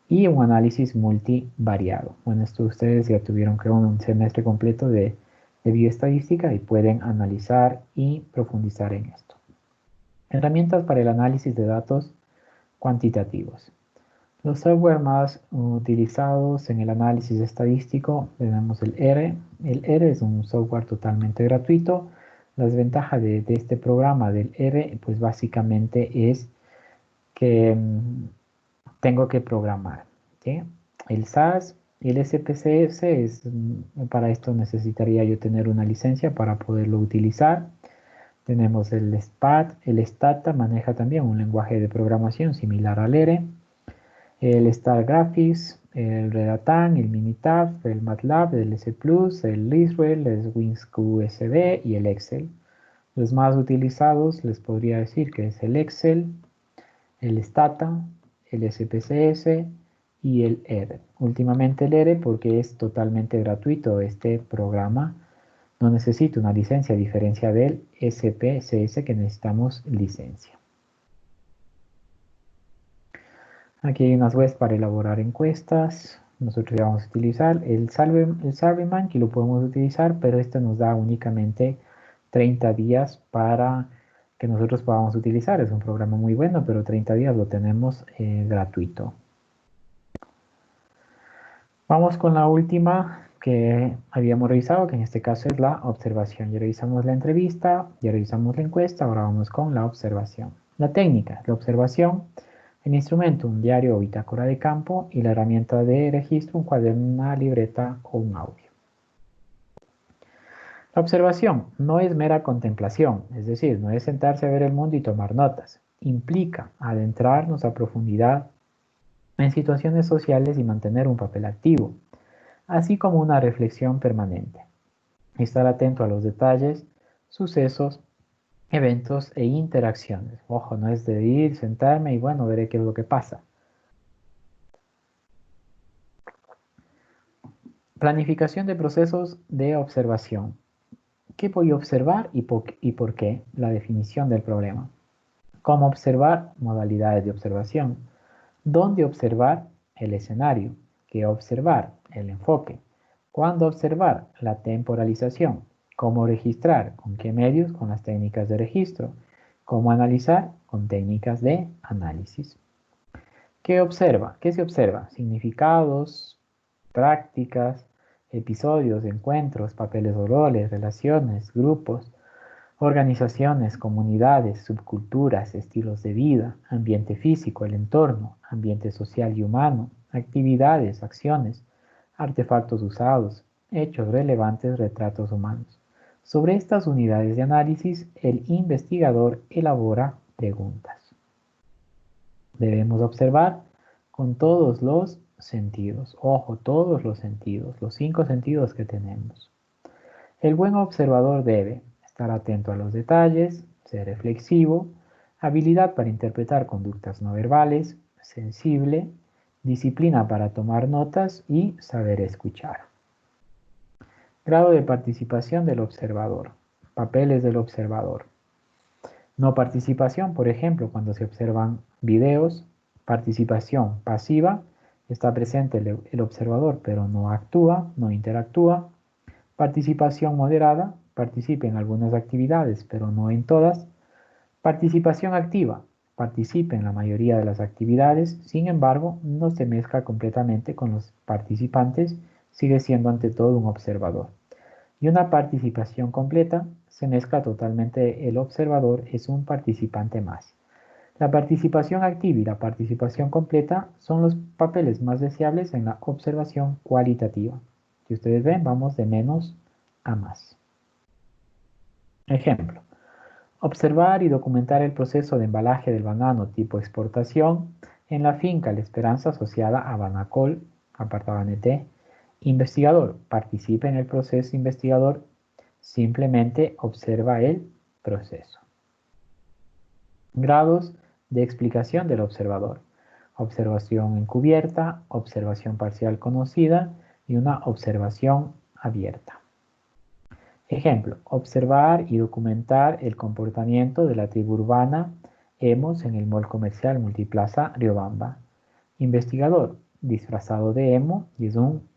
Y un análisis multivariado. Bueno, esto ustedes ya tuvieron creo un semestre completo de bioestadística y pueden analizar y profundizar en esto. Herramientas para el análisis de datos cuantitativos. Los software más utilizados en el análisis estadístico tenemos el R. El R es un software totalmente gratuito. Las ventajas de este programa del R, pues básicamente es que tengo que programar. ¿Sí? El SAS y el SPSS, para esto necesitaría yo tener una licencia para poderlo utilizar. Tenemos el SPAT, el Stata maneja también un lenguaje de programación similar al R. El StarGraphics, el Redatan, el Minitab, el MATLAB, el S+, el Israel, el WinSQSD y el Excel. Los más utilizados les podría decir que es el Excel, el Stata, el SPSS y el R. Últimamente el R porque es totalmente gratuito este programa. No necesito una licencia a diferencia del SPSS que necesitamos licencia. Aquí hay unas webs para elaborar encuestas. Nosotros ya vamos a utilizar el Surveyman, que lo podemos utilizar, pero este nos da únicamente 30 días para que nosotros podamos utilizar. Es un programa muy bueno, pero 30 días lo tenemos gratuito. Vamos con la última que habíamos revisado, que en este caso es la observación. Ya revisamos la entrevista, ya revisamos la encuesta, ahora vamos con la observación. La técnica, la observación, el instrumento, un diario o bitácora de campo y la herramienta de registro, un cuaderno, una libreta o un audio. La observación no es mera contemplación, es decir, no es sentarse a ver el mundo y tomar notas. Implica adentrarnos a profundidad en situaciones sociales y mantener un papel activo, así como una reflexión permanente. Estar atento a los detalles, sucesos, eventos e interacciones. Ojo, no es de ir, sentarme y bueno, veré qué es lo que pasa. Planificación de procesos de observación. ¿Qué voy a observar y por qué? La definición del problema. ¿Cómo observar? Modalidades de observación. ¿Dónde observar? El escenario. ¿Qué observar? El enfoque. ¿Cuándo observar? La temporalización. ¿Cómo registrar? ¿Con qué medios? Con las técnicas de registro. ¿Cómo analizar? Con técnicas de análisis. ¿Qué observa? ¿Qué se observa? Significados, prácticas, episodios, encuentros, papeles o roles, relaciones, grupos, organizaciones, comunidades, subculturas, estilos de vida, ambiente físico, el entorno, ambiente social y humano, actividades, acciones, artefactos usados, hechos relevantes, retratos humanos. Sobre estas unidades de análisis, el investigador elabora preguntas. Debemos observar con todos los sentidos. Ojo, todos los sentidos, los 5 sentidos que tenemos. El buen observador debe estar atento a los detalles, ser reflexivo, habilidad para interpretar conductas no verbales, sensible, disciplina para tomar notas y saber escuchar. Grado de participación del observador. Papeles del observador. No participación, por ejemplo, cuando se observan videos. Participación pasiva, está presente el observador, pero no actúa, no interactúa. Participación moderada, participa en algunas actividades, pero no en todas. Participación activa, participa en la mayoría de las actividades, sin embargo, no se mezcla completamente con los participantes, sigue siendo ante todo un observador. Y una participación completa, se mezcla totalmente el observador, es un participante más. La participación activa y la participación completa son los papeles más deseables en la observación cualitativa. Si ustedes ven, vamos de menos a más. Ejemplo. Observar y documentar el proceso de embalaje del banano tipo exportación en la finca La Esperanza asociada a Banacol, apartado NT. Investigador. Participa en el proceso investigador. Simplemente observa el proceso. Grados de explicación del observador. Observación encubierta, observación parcial conocida y una observación abierta. Ejemplo, observar y documentar el comportamiento de la tribu urbana Emos en el mall comercial Multiplaza Riobamba. Investigador, disfrazado de emo y es un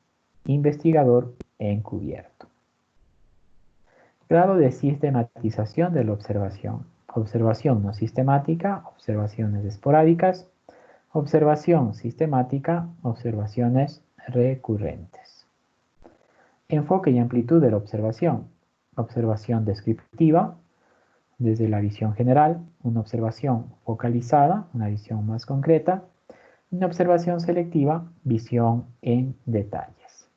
investigador encubierto. Grado de sistematización de la observación. Observación no sistemática, observaciones esporádicas, observación sistemática, observaciones recurrentes. Enfoque y amplitud de la observación. Observación descriptiva, desde la visión general, una observación focalizada, una visión más concreta, una observación selectiva, visión en detalles.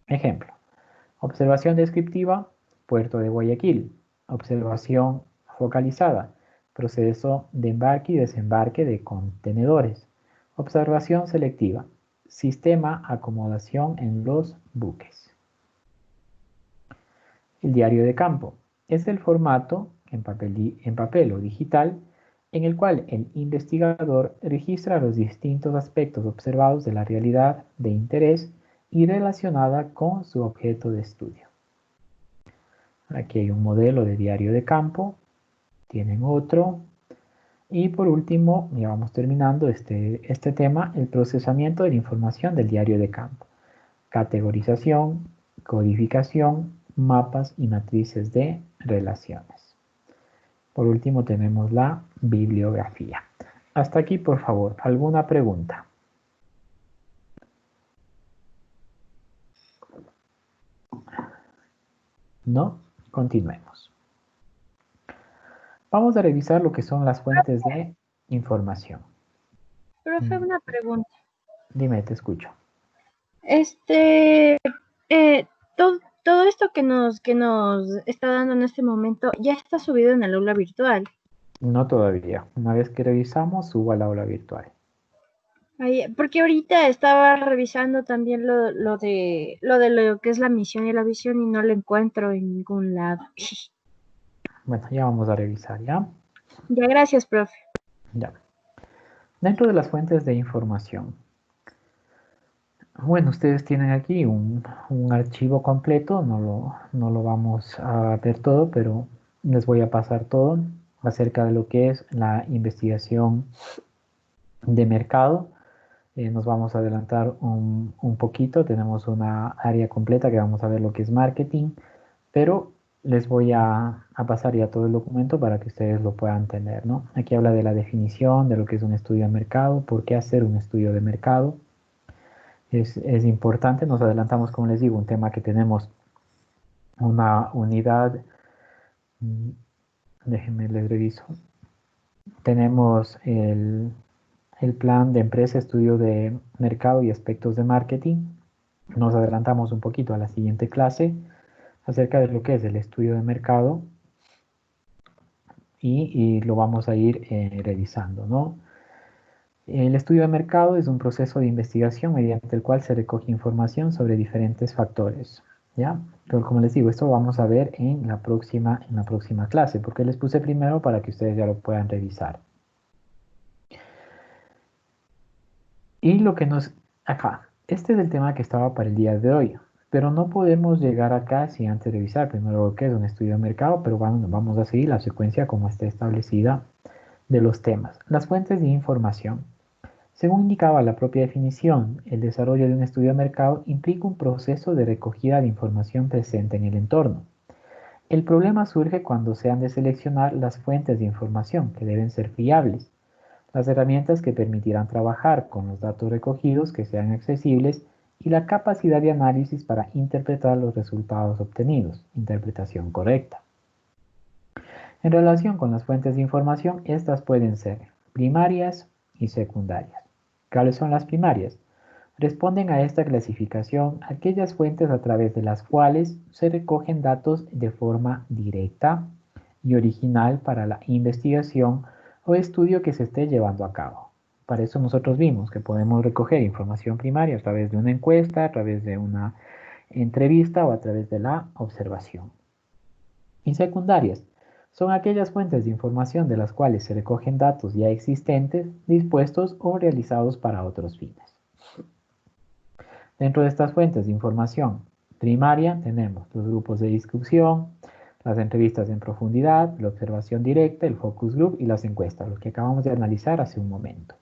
Ejemplo, observación descriptiva, puerto de Guayaquil. Observación focalizada, proceso de embarque y desembarque de contenedores. Observación selectiva, sistema acomodación en los buques. El diario de campo es el formato en papel o digital en el cual el investigador registra los distintos aspectos observados de la realidad de interés y relacionada con su objeto de estudio. Aquí hay un modelo de diario de campo, tienen otro. Y por último, ya vamos terminando este tema, el procesamiento de la información del diario de campo. Categorización, codificación, mapas y matrices de relaciones. Por último tenemos la bibliografía. Hasta aquí, por favor, ¿alguna pregunta? ¿No? Continuemos. Vamos a revisar lo que son las fuentes de información. Profe, una pregunta. Dime, te escucho. Todo esto que nos está dando en este momento ya está subido en el aula virtual. No todavía. Una vez que revisamos, subo al aula virtual. Porque ahorita estaba revisando también lo de lo que es la misión y la visión y no lo encuentro en ningún lado. Bueno, ya vamos a revisar, ¿ya? Ya, gracias, profe. Ya. Dentro de las fuentes de información. Bueno, ustedes tienen aquí un archivo completo, no lo vamos a ver todo, pero les voy a pasar todo acerca de lo que es la investigación de mercado. Nos vamos a adelantar un poquito, tenemos una área completa que vamos a ver lo que es marketing, pero les voy a pasar ya todo el documento para que ustedes lo puedan tener, ¿no? Aquí habla de la definición de lo que es un estudio de mercado, por qué hacer un estudio de mercado. Es importante, nos adelantamos, como les digo, un tema que tenemos una unidad, mm, déjenme les reviso. Tenemos el plan de empresa, estudio de mercado y aspectos de marketing. Nos adelantamos un poquito a la siguiente clase acerca de lo que es el estudio de mercado y lo vamos a ir revisando, ¿no? El estudio de mercado es un proceso de investigación mediante el cual se recoge información sobre diferentes factores, ¿ya? Pero como les digo, esto lo vamos a ver en la próxima clase, porque les puse primero para que ustedes ya lo puedan revisar. Y lo que acá, este es el tema que estaba para el día de hoy, pero no podemos llegar acá sin antes revisar primero lo que es un estudio de mercado, pero vamos a seguir la secuencia como está establecida de los temas. Las fuentes de información. Según indicaba la propia definición, el desarrollo de un estudio de mercado implica un proceso de recogida de información presente en el entorno. El problema surge cuando se han de seleccionar las fuentes de información, que deben ser fiables, las herramientas que permitirán trabajar con los datos recogidos que sean accesibles y la capacidad de análisis para interpretar los resultados obtenidos, interpretación correcta. En relación con las fuentes de información, estas pueden ser primarias y secundarias. ¿Cuáles son las primarias? Responden a esta clasificación aquellas fuentes a través de las cuales se recogen datos de forma directa y original para la investigación o estudio que se esté llevando a cabo. Para eso nosotros vimos que podemos recoger información primaria a través de una encuesta, a través de una entrevista o a través de la observación. Y secundarias son aquellas fuentes de información de las cuales se recogen datos ya existentes, dispuestos o realizados para otros fines. Dentro de estas fuentes de información primaria tenemos los grupos de discusión, las entrevistas en profundidad, la observación directa, el focus group y las encuestas, lo que acabamos de analizar hace un momento.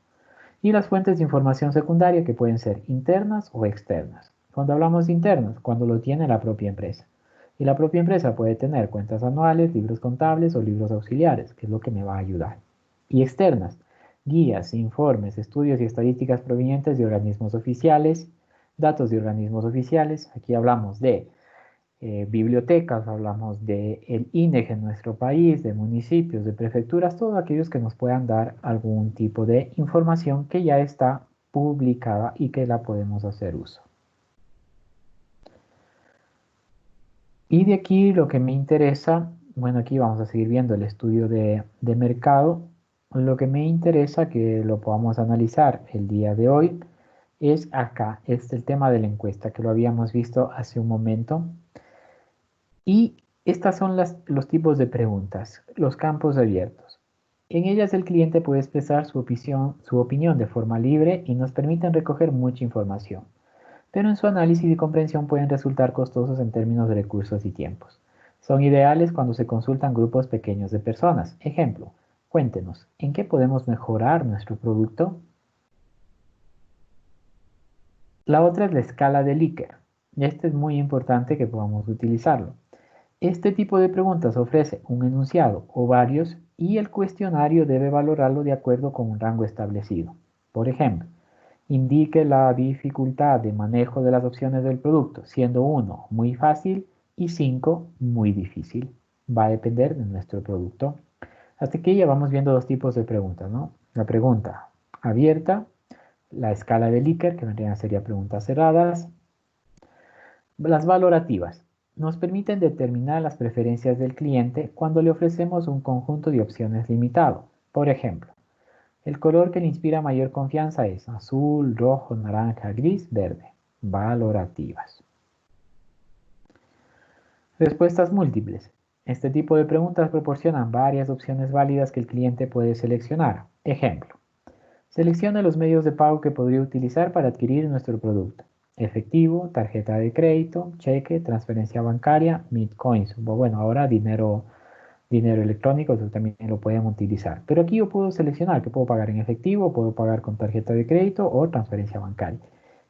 Y las fuentes de información secundaria que pueden ser internas o externas. Cuando hablamos de internas, cuando lo tiene la propia empresa. Y la propia empresa puede tener cuentas anuales, libros contables o libros auxiliares, que es lo que me va a ayudar. Y externas, guías, informes, estudios y estadísticas provenientes de organismos oficiales, datos de organismos oficiales. Aquí hablamos de bibliotecas, hablamos de el INEG en nuestro país, de municipios, de prefecturas, todos aquellos que nos puedan dar algún tipo de información que ya está publicada y que la podemos hacer uso. Y de aquí lo que me interesa, bueno, aquí vamos a seguir viendo el estudio de mercado. Lo que me interesa que lo podamos analizar el día de hoy es acá, es el tema de la encuesta, que lo habíamos visto hace un momento. Y estas son los tipos de preguntas, los campos abiertos. En ellas el cliente puede expresar su opinión de forma libre y nos permiten recoger mucha información, pero en su análisis y comprensión pueden resultar costosos en términos de recursos y tiempos. Son ideales cuando se consultan grupos pequeños de personas. Ejemplo, cuéntenos, ¿en qué podemos mejorar nuestro producto? La otra es la escala de Likert. Este es muy importante que podamos utilizarlo. Este tipo de preguntas ofrece un enunciado o varios y el cuestionario debe valorarlo de acuerdo con un rango establecido. Por ejemplo, indique la dificultad de manejo de las opciones del producto, siendo 1 muy fácil y 5 muy difícil. Va a depender de nuestro producto. Hasta aquí ya vamos viendo dos tipos de preguntas, ¿no? La pregunta abierta, la escala de Likert, que vendrían sería preguntas cerradas. Las valorativas nos permiten determinar las preferencias del cliente cuando le ofrecemos un conjunto de opciones limitado. Por ejemplo, el color que le inspira mayor confianza es azul, rojo, naranja, gris, verde. Valorativas. Respuestas múltiples. Este tipo de preguntas proporcionan varias opciones válidas que el cliente puede seleccionar. Ejemplo, seleccione los medios de pago que podría utilizar para adquirir nuestro producto. Efectivo, tarjeta de crédito, cheque, transferencia bancaria, Bitcoins. Bueno, ahora dinero electrónico también lo pueden utilizar. Pero aquí yo puedo seleccionar que puedo pagar en efectivo, puedo pagar con tarjeta de crédito o transferencia bancaria.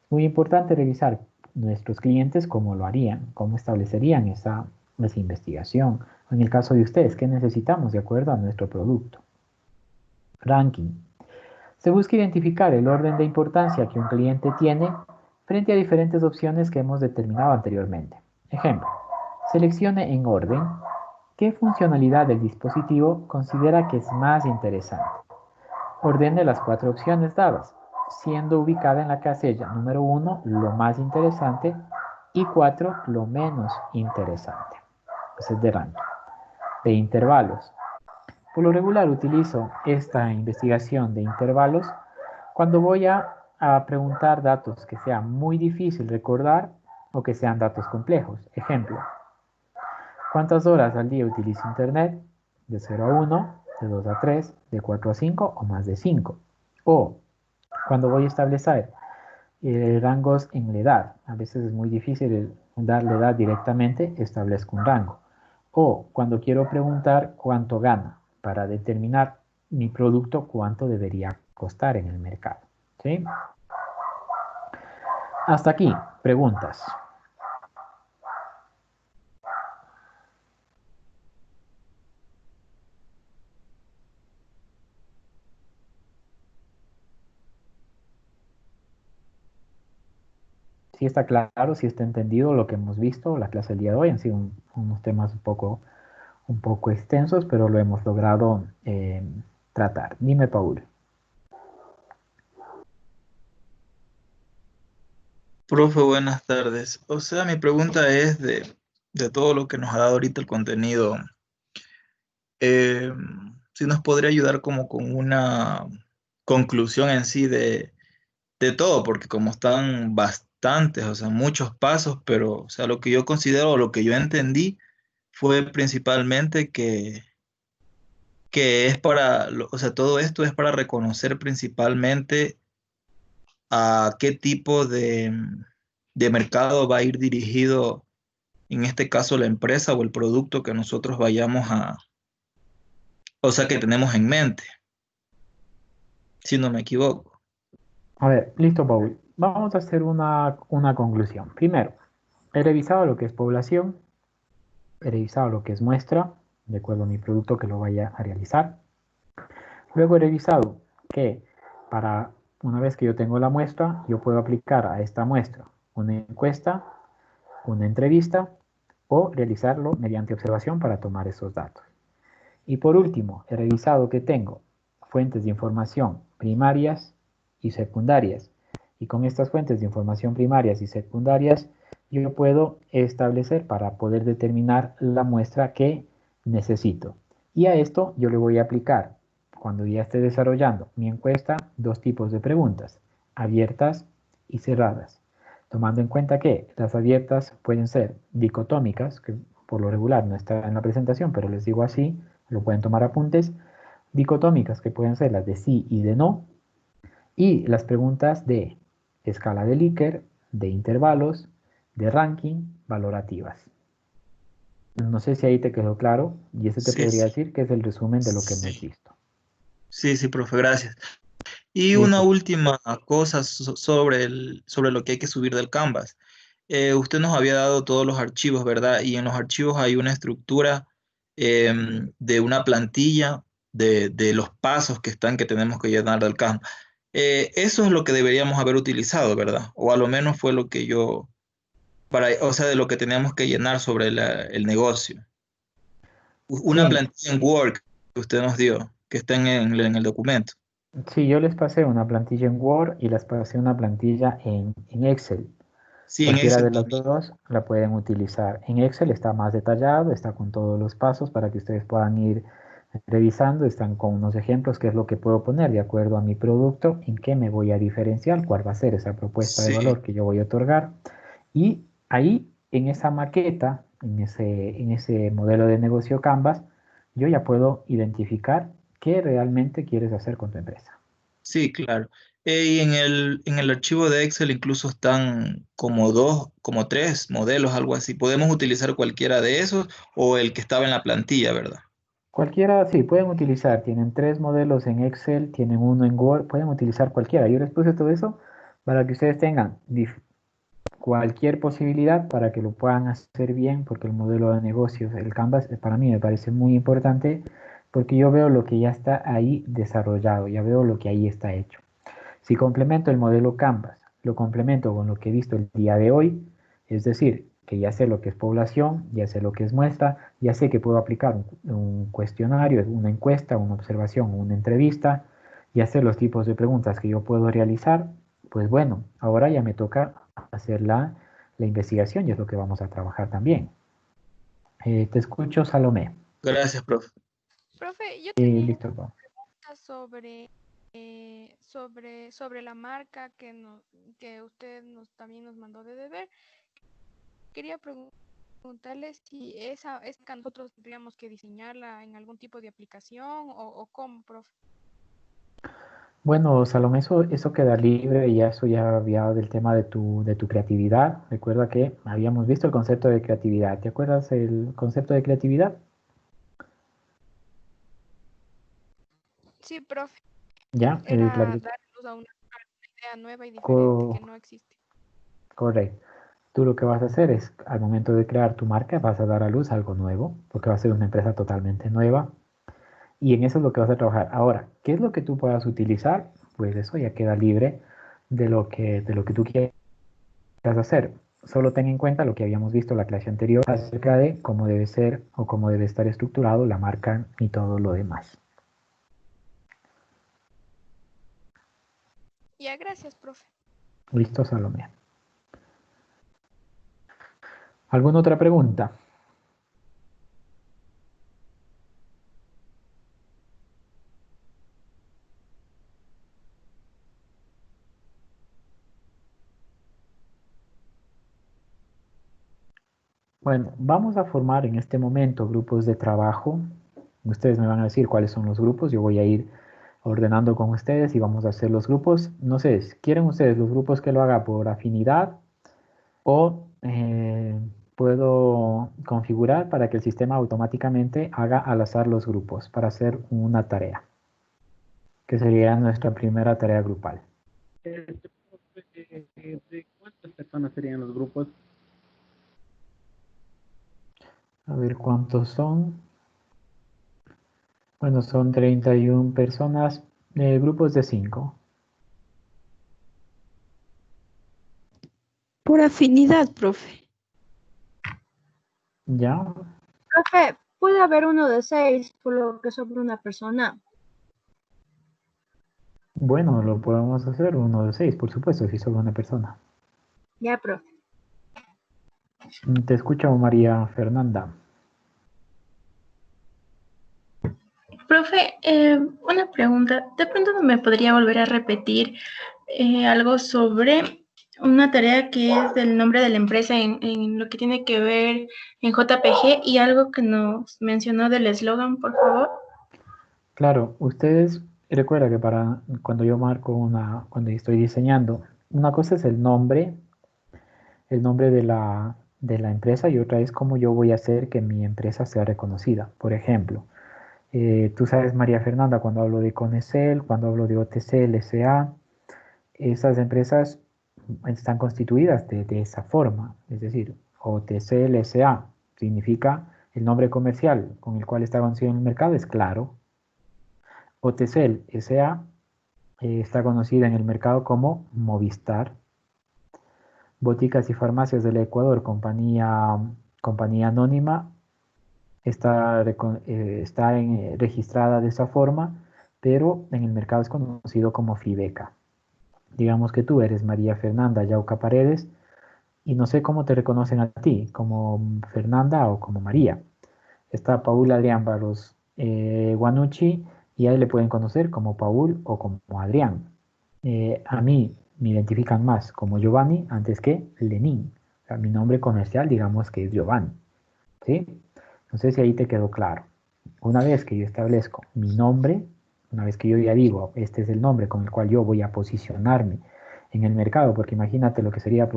Es muy importante revisar nuestros clientes cómo lo harían, cómo establecerían esa es investigación. En el caso de ustedes, ¿qué necesitamos de acuerdo a nuestro producto? Ranking. Se busca identificar el orden de importancia que un cliente tiene frente a diferentes opciones que hemos determinado anteriormente. Ejemplo, seleccione en orden qué funcionalidad del dispositivo considera que es más interesante. Ordene las 4 opciones dadas, siendo ubicada en la casilla número 1 lo más interesante y 4 lo menos interesante. Ese es de ranking. De intervalos. Por lo regular utilizo esta investigación de intervalos cuando voy a preguntar datos que sea muy difícil recordar o que sean datos complejos. Ejemplo, ¿cuántas horas al día utilizo Internet? De 0 a 1, de 2 a 3, de 4 a 5 o más de 5. O cuando voy a establecer rangos en la edad. A veces es muy difícil darle edad directamente, establezco un rango. O cuando quiero preguntar cuánto gana para determinar mi producto cuánto debería costar en el mercado. ¿Sí? Hasta aquí, preguntas. Si está claro, si está entendido lo que hemos visto, la clase del día de hoy han sido unos temas un poco extensos, pero lo hemos logrado tratar. Dime, Paul. Profe, buenas tardes. O sea, mi pregunta es de todo lo que nos ha dado ahorita el contenido, eh, si nos podría ayudar como con una conclusión en sí de todo, porque como están bastantes, o sea, muchos pasos, pero, o sea, lo que yo considero, lo que yo entendí fue principalmente que es para, o sea, todo esto es para reconocer principalmente a qué tipo de mercado va a ir dirigido, en este caso la empresa o el producto que nosotros vayamos a, o sea, que tenemos en mente, si no me equivoco. A ver, listo, Paul. Vamos a hacer una conclusión. Primero, he revisado lo que es población, he revisado lo que es muestra, de acuerdo a mi producto que lo vaya a realizar. Luego he revisado que para una vez que yo tengo la muestra, yo puedo aplicar a esta muestra una encuesta, una entrevista o realizarlo mediante observación para tomar esos datos. Y por último, he revisado que tengo fuentes de información primarias y secundarias. Y con estas fuentes de información primarias y secundarias, yo puedo establecer para poder determinar la muestra que necesito. Y a esto yo le voy a aplicar, cuando ya esté desarrollando mi encuesta, 2 tipos de preguntas, abiertas y cerradas. Tomando en cuenta que las abiertas pueden ser dicotómicas, que por lo regular no está en la presentación, pero les digo así, lo pueden tomar apuntes, dicotómicas, que pueden ser las de sí y de no, y las preguntas de escala de Likert, de intervalos, de ranking, valorativas. No sé si ahí te quedó claro, y ese te Sí, podría sí, decir que es el resumen de lo que hemos sí, visto. sí, sí, profe, gracias. Y una Listo. última cosa sobre sobre lo que hay que subir del Canvas. Usted nos había dado todos los archivos, ¿verdad? Y en los archivos hay una estructura de una plantilla de los pasos que están que tenemos que llenar del Canvas. Eso es lo que deberíamos haber utilizado, ¿verdad? O a lo menos fue lo que yo, o sea, de lo que teníamos que llenar sobre el negocio. Una Sí, plantilla en Word que usted nos dio, que está en el documento. sí, yo les pasé una plantilla en Word y les pasé una plantilla en Excel. Sí, en Cualquiera Excel de las también. dos la pueden utilizar. En Excel está más detallado, está con todos los pasos para que ustedes puedan ir revisando. Están con unos ejemplos, qué es lo que puedo poner de acuerdo a mi producto, en qué me voy a diferenciar, cuál va a ser esa propuesta de Sí, valor que yo voy a otorgar. Y ahí, en esa maqueta, en ese modelo de negocio Canvas, yo ya puedo identificar qué realmente quieres hacer con tu empresa. sí, claro. Y en el archivo de Excel incluso están como dos, como tres modelos, algo así. Podemos utilizar cualquiera de esos o el que estaba en la plantilla, ¿verdad? Cualquiera, sí, pueden utilizar, tienen 3 modelos en Excel, tienen uno en Word, pueden utilizar cualquiera. Yo les puse todo eso para que ustedes tengan cualquier posibilidad para que lo puedan hacer bien, porque el modelo de negocios, el Canvas, para mí me parece muy importante, porque yo veo lo que ya está ahí desarrollado, ya veo lo que ahí está hecho. Si complemento el modelo Canvas, lo complemento con lo que he visto el día de hoy, es decir, que ya sé lo que es población, ya sé lo que es muestra, ya sé que puedo aplicar un cuestionario, una encuesta, una observación, una entrevista, ya sé los tipos de preguntas que yo puedo realizar, pues bueno, ahora ya me toca hacer la investigación y es lo que vamos a trabajar también. Te escucho, Salomé. Gracias, profe. Profe, yo tenía Listo, una pregunta sobre la marca que usted también nos mandó de deber. Quería preguntarle si esa que nosotros tendríamos que diseñarla en algún tipo de aplicación o cómo, profe. Bueno, Salomé, eso queda libre y eso ya había del tema de tu creatividad. Recuerda que habíamos visto el concepto de creatividad. ¿Te acuerdas el concepto de creatividad? Sí, profe, Ya, era dar luz a una idea nueva y diferente que co- no existe. correcto. Tú lo que vas a hacer es, al momento de crear tu marca, vas a dar a luz algo nuevo, porque va a ser una empresa totalmente nueva. Y en eso es lo que vas a trabajar. Ahora, ¿qué es lo que tú puedas utilizar? Pues eso ya queda libre de lo que tú quieras hacer. Solo ten en cuenta lo que habíamos visto en la clase anterior acerca de cómo debe ser o cómo debe estar estructurado la marca y todo lo demás. Ya, gracias, profe. Listo, Salomé. ¿Alguna otra pregunta? Bueno, vamos a formar en este momento grupos de trabajo. Ustedes me van a decir cuáles son los grupos. Yo voy a ir ordenando con ustedes y vamos a hacer los grupos. No sé, ¿quieren ustedes los grupos que lo haga por afinidad o puedo configurar para que el sistema automáticamente haga al azar los grupos para hacer una tarea, que sería nuestra primera tarea grupal? ¿De cuántas personas serían los grupos? A ver cuántos son. Bueno, son 31 personas, grupos de 5. Por afinidad, profe. ¿Ya? Profe, puede haber uno de 6, por lo que sobre una persona. Bueno, lo podemos hacer uno de 6, por supuesto, si solo una persona. Ya, profe. Te escucho, María Fernanda. Profe, una pregunta. ¿De pronto me podría volver a repetir algo sobre una tarea que es del nombre de la empresa en lo que tiene que ver en JPG y algo que nos mencionó del eslogan, por favor? Claro, ustedes recuerda que para cuando yo marco cuando estoy diseñando, una cosa es el nombre de la empresa y otra es cómo yo voy a hacer que mi empresa sea reconocida. Por ejemplo, tú sabes, María Fernanda, cuando hablo de Conecel, cuando hablo de OTC, LSA, esas empresas están constituidas de esa forma, es decir, OTC, LSA significa el nombre comercial con el cual está conocido en el mercado, es claro. OTCL SA está conocida en el mercado como Movistar. Boticas y Farmacias del Ecuador, compañía anónima, está registrada de esa forma, pero en el mercado es conocido como Fibeca. Digamos que tú eres María Fernanda Yauca Paredes y no sé cómo te reconocen a ti, como Fernanda o como María. Está Paul Adrián Barros Guanucci y ahí le pueden conocer como Paul o como Adrián. A mí me identifican más como Giovanni antes que Lenín. O sea, mi nombre comercial digamos que es Giovanni. ¿Sí? No sé si ahí te quedó claro. Una vez que yo establezco mi nombre, una vez que yo ya digo, este es el nombre con el cual yo voy a posicionarme en el mercado, porque imagínate lo que sería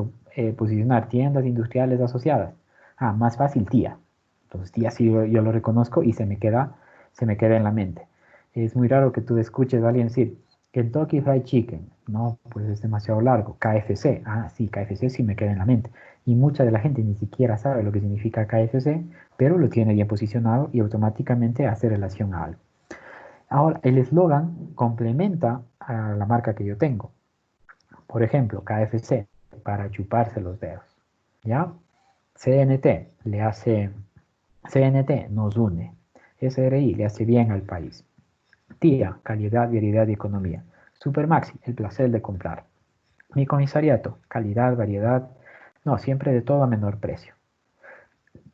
posicionar tiendas industriales asociadas. Ah, más fácil tía. Entonces tía sí yo lo reconozco y se me queda en la mente. Es muy raro que tú escuches a alguien decir, Kentucky Fried Chicken, no, pues es demasiado largo. KFC, ah, sí, KFC sí me queda en la mente. Y mucha de la gente ni siquiera sabe lo que significa KFC, pero lo tiene bien posicionado y automáticamente hace relación a algo. Ahora, el eslogan complementa a la marca que yo tengo. Por ejemplo, KFC, para chuparse los dedos. ¿Ya? CNT, CNT nos une. SRI le hace bien al país. TIA, calidad, variedad y economía. Supermaxi, el placer de comprar. Mi comisariato, calidad, variedad, no, siempre de todo a menor precio.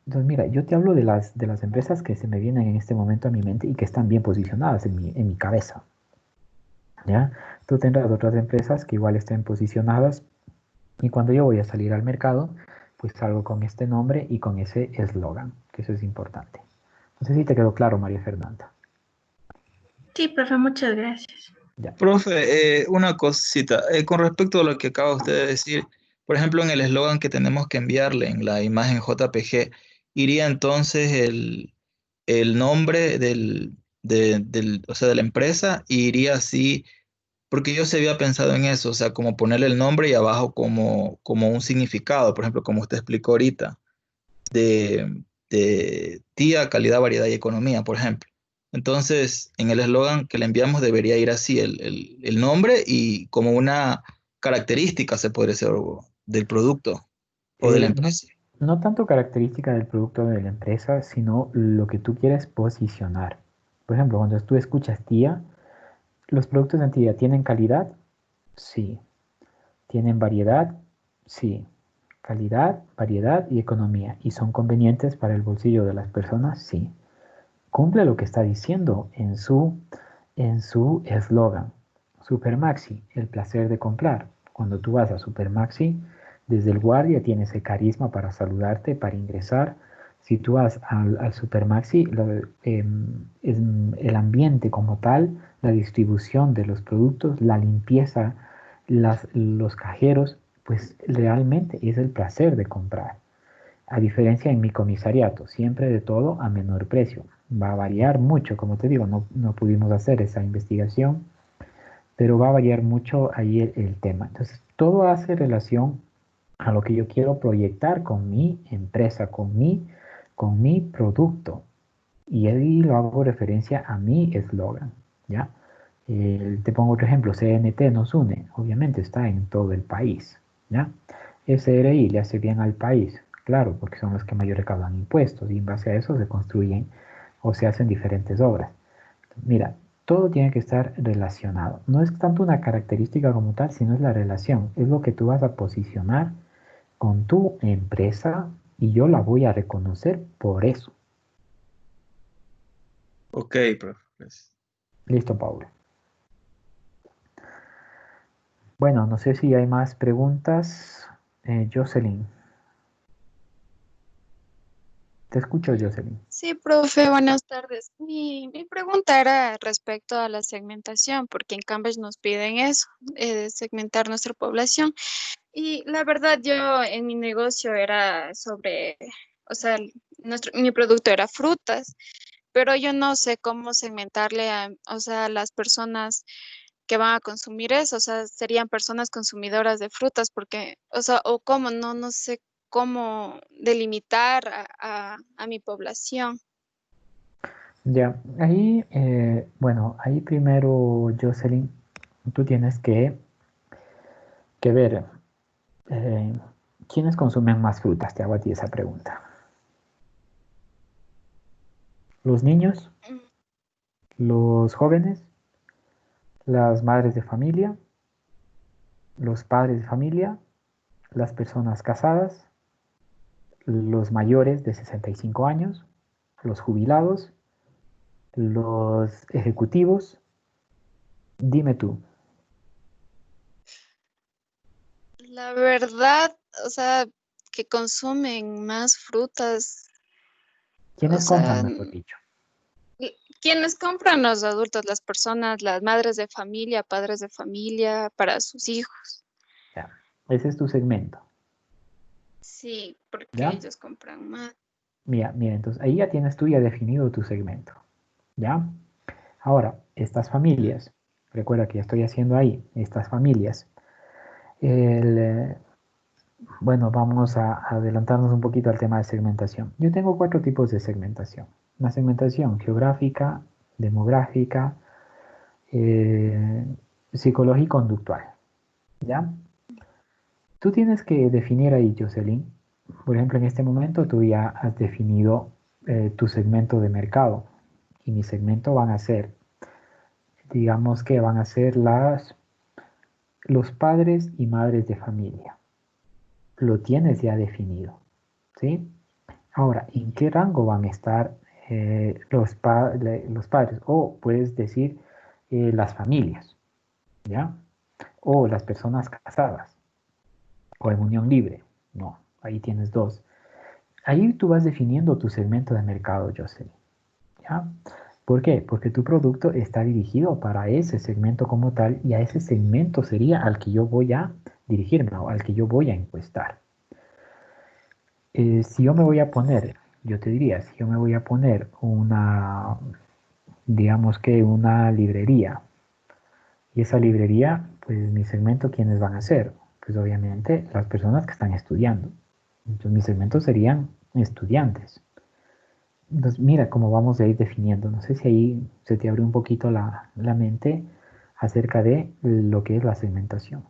Entonces, mira, yo te hablo de las empresas que se me vienen en este momento a mi mente y que están bien posicionadas en mi cabeza. ¿Ya? Tú tendrás otras empresas que igual estén posicionadas y cuando yo voy a salir al mercado, pues salgo con este nombre y con ese eslogan, que eso es importante. No sé si te quedó claro, María Fernanda. Sí, profe, muchas gracias. Ya. Profe, una cosita. Con respecto a lo que acaba usted de decir, por ejemplo, en el eslogan que tenemos que enviarle en la imagen JPG, iría entonces el nombre o sea, de la empresa, y iría así, porque yo se había pensado en eso, o sea, como ponerle el nombre y abajo como un significado, por ejemplo, como usted explicó ahorita, de tía, calidad, variedad y economía, por ejemplo. Entonces, en el eslogan que le enviamos debería ir así el nombre y como una característica, se podría decir, del producto o de la No, empresa. no tanto característica del producto de la empresa, sino lo que tú quieres posicionar. Por ejemplo, cuando tú escuchas tía, los productos de tía tienen calidad, sí. Tienen variedad, sí. Calidad, variedad y economía. ¿Y son convenientes para el bolsillo de las personas? Sí. Cumple lo que está diciendo en su eslogan. Supermaxi, el placer de comprar. Cuando tú vas a Supermaxi, desde el guardia tiene ese carisma para saludarte, para ingresar. Si tú vas al Supermaxi, el ambiente como tal, la distribución de los productos, la limpieza, los cajeros, pues realmente es el placer de comprar. A diferencia en mi comisariato, siempre de todo a menor precio. Va a variar mucho, como te digo, no pudimos hacer esa investigación, pero va a variar mucho ahí el tema. Entonces, todo hace relación a lo que yo quiero proyectar con mi empresa, con mi producto. Y ahí lo hago referencia a mi eslogan, ¿ya? Te pongo otro ejemplo, CNT nos une, obviamente está en todo el país, ¿ya? SRI le hace bien al país, claro, porque son los que mayor recaudan impuestos y en base a eso se construyen o se hacen diferentes obras. Mira, todo tiene que estar relacionado. No es tanto una característica como tal, sino es la relación. Es lo que tú vas a posicionar con tu empresa y yo la voy a reconocer por eso. Ok, profe. Listo, Paula. Bueno, no sé si hay más preguntas. Jocelyn. Te escucho, Jocelyn. Sí, profe, buenas tardes. Mi pregunta era respecto a la segmentación, porque en Cambridge nos piden eso, segmentar nuestra población. Y la verdad, yo en mi negocio era sobre, o sea, mi producto era frutas, pero yo no sé cómo segmentarle a, o sea, a las personas que van a consumir eso, o sea, serían personas consumidoras de frutas, porque, o sea, o cómo, no sé cómo delimitar a mi población. Ya, ahí, bueno, ahí primero, Jocelyn, tú tienes que ver eh, quiénes consumen más frutas. Te hago a ti esa pregunta. ¿Los niños? Mm, ¿Los jóvenes? ¿Las madres de familia? ¿Los padres de familia? ¿Las personas casadas? ¿Los mayores de 65 años? ¿Los jubilados? ¿Los ejecutivos? Dime tú. La verdad, o sea, que consumen más frutas, o ¿Quiénes compran, sea, mejor dicho? ¿quiénes compran? Los adultos, las personas, las madres de familia, padres de familia, para sus hijos. Ya, ese es tu segmento. Sí, porque ¿Ya? ellos compran más. Mira, entonces ahí ya tienes tú ya definido tu segmento. ¿Ya? Ahora, estas familias Recuerda que ya estoy haciendo ahí estas familias. Bueno, vamos a adelantarnos un poquito al tema de segmentación. Yo tengo 4 tipos de segmentación. Una segmentación geográfica, demográfica, psicológico-conductual. ¿Ya? Tú tienes que definir ahí, Jocelyn. Por ejemplo, en este momento tú ya has definido tu segmento de mercado. Y mi segmento van a ser, digamos que van a ser los padres y madres de familia. Lo tienes ya definido, ¿sí? Ahora, ¿en qué rango van a estar los padres? O puedes decir las familias, ¿ya? O las personas casadas, o en unión libre. No, ahí tienes 2. Ahí tú vas definiendo tu segmento de mercado, Jocelyn, ¿ya? ¿Por qué? Porque tu producto está dirigido para ese segmento como tal y a ese segmento sería al que yo voy a dirigirme o al que yo voy a encuestar. Si yo me voy a poner, yo te diría, si yo me voy a poner digamos que una librería, y esa librería, pues mi segmento, ¿quiénes van a ser? Pues obviamente las personas que están estudiando. Entonces mi segmento serían estudiantes. Entonces mira cómo vamos a ir definiendo. No sé si ahí se te abre un poquito la mente acerca de lo que es la segmentación.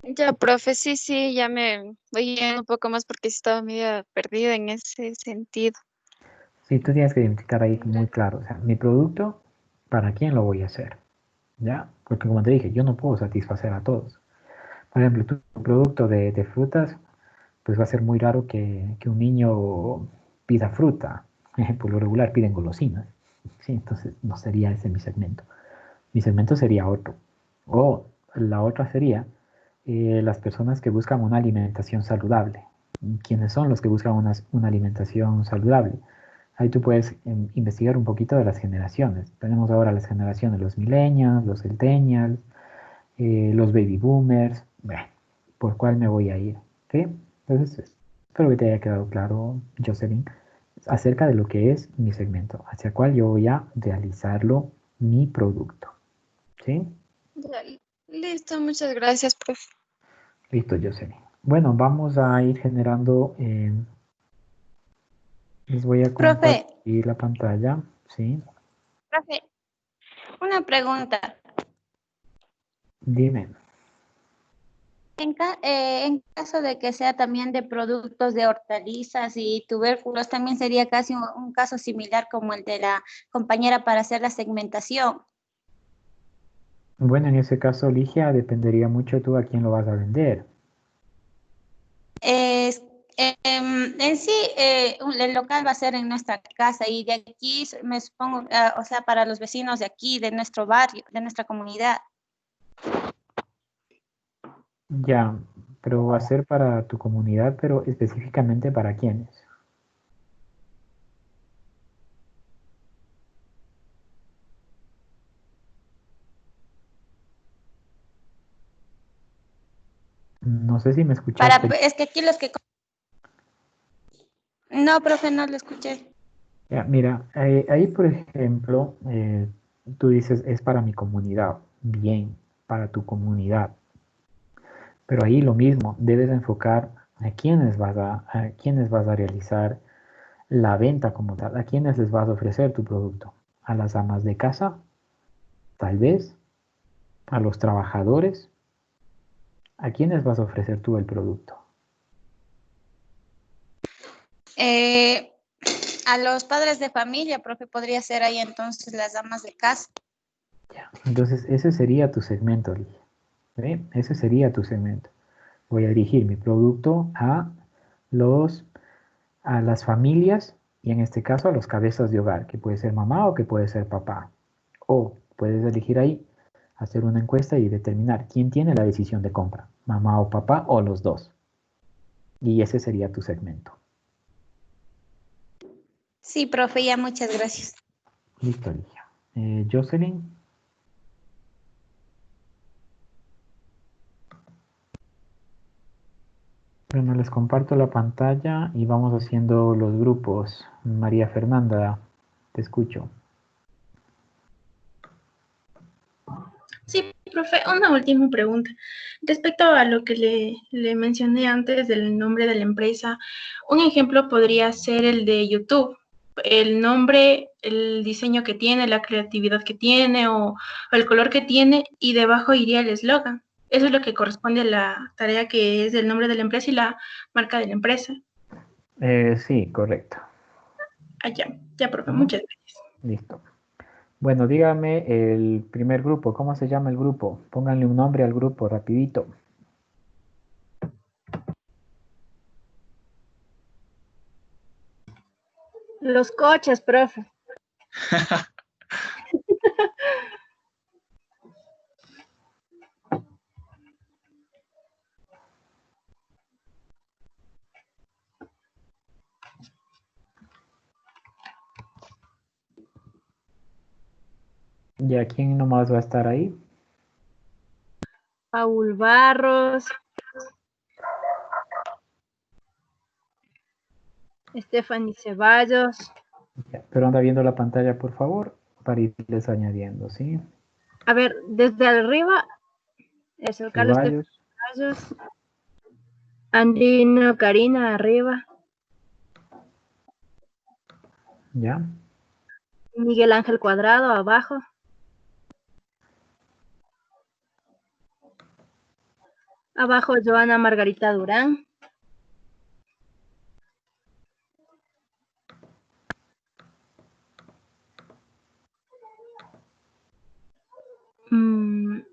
Ya, profe, sí, ya me voy yendo un poco más porque sí estaba medio perdida en ese sentido. Sí, tú tienes que identificar ahí muy claro, o sea, mi producto, ¿para quién lo voy a hacer? ¿Ya? Porque como te dije, yo no puedo satisfacer a todos. Por ejemplo, tu producto de frutas, pues va a ser muy raro que un niño pida fruta. Por lo regular piden golosinas. Sí, entonces no sería ese mi segmento. Mi segmento sería otro. O la otra sería las personas que buscan una alimentación saludable. ¿Quiénes son los que buscan una alimentación saludable? Ahí tú puedes investigar un poquito de las generaciones. Tenemos ahora las generaciones, los millennials, los centennials, los baby boomers. Bueno, ¿por cuál me voy a ir? ¿Sí? Entonces, espero que te haya quedado claro, Jocelyn, acerca de lo que es mi segmento, hacia cuál yo voy a realizarlo mi producto. ¿Sí? Ya, listo, muchas gracias, profe. Listo, Jocelyn. Bueno, vamos a ir generando, les voy a Profe, compartir la pantalla, ¿sí? profe, una pregunta. Dime. En caso de que sea también de productos de hortalizas y tubérculos, también sería casi un caso similar como el de la compañera para hacer la segmentación. Bueno, en ese caso, Ligia, dependería mucho tú a quién lo vas a vender. Es- en sí, el local va a ser en nuestra casa y de aquí me supongo, o sea, para los vecinos de aquí, de nuestro barrio, de nuestra comunidad. Ya, pero va a ser para tu comunidad, pero específicamente para quiénes. No sé si me escuchaste. Es que aquí los que... No, profe, no lo escuché. Ya, mira, ahí por ejemplo, tú dices es para mi comunidad. Bien, para tu comunidad. Pero ahí lo mismo, debes enfocar a quiénes vas a realizar la venta como tal, a quiénes les vas a ofrecer tu producto. A las amas de casa, tal vez, a los trabajadores, a quiénes vas a ofrecer tú el producto. Eh, a los padres de familia, profe, podría ser ahí entonces las damas de casa. Ya. Entonces, ese sería tu segmento, Ligia. ¿Ve? Ese sería tu segmento. Voy a dirigir mi producto a las familias y en este caso a los cabezas de hogar, que puede ser mamá o que puede ser papá. O puedes elegir ahí, hacer una encuesta y determinar quién tiene la decisión de compra, mamá o papá o los dos. Y ese sería tu segmento. Sí, profe, ya muchas gracias. Listo, Ligia. Jocelyn. Bueno, les comparto la pantalla y vamos haciendo los grupos. María Fernanda, te escucho. profe, una última pregunta. Respecto a lo que le mencioné antes del nombre de la empresa, un ejemplo podría ser el de YouTube. El nombre, el diseño que tiene, la creatividad que tiene o el color que tiene y debajo iría el eslogan. Eso es lo que corresponde a la tarea que es el nombre de la empresa y la marca de la empresa. Sí, correcto. Ya, profe, Ujú. muchas gracias. Listo. Bueno, dígame el primer grupo. ¿Cómo se llama el grupo? Pónganle un nombre al grupo, rapidito. Los coches, profe. ¿Y a quién nomás va a estar ahí? Paul Barros. Stephanie Ceballos. Ya, pero anda viendo la pantalla, por favor, para irles añadiendo, ¿sí? A ver, desde arriba es el Carlos Ceballos, Ceballos. Andino Karina arriba. ya. Miguel Ángel Cuadrado abajo. Abajo Joana Margarita Durán.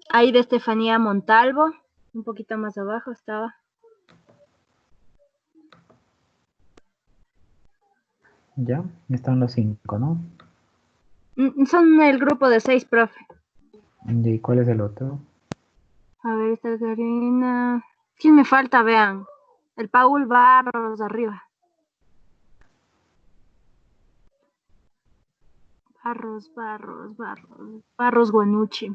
Ahí de Estefanía Montalvo. Un poquito más abajo estaba. Ya, están los 5, ¿no? Son el grupo de 6, profe. ¿Y cuál es el otro? A ver, esta Karina. ¿Quién me falta? Vean. El Paul Barros arriba. Barros Guanucci.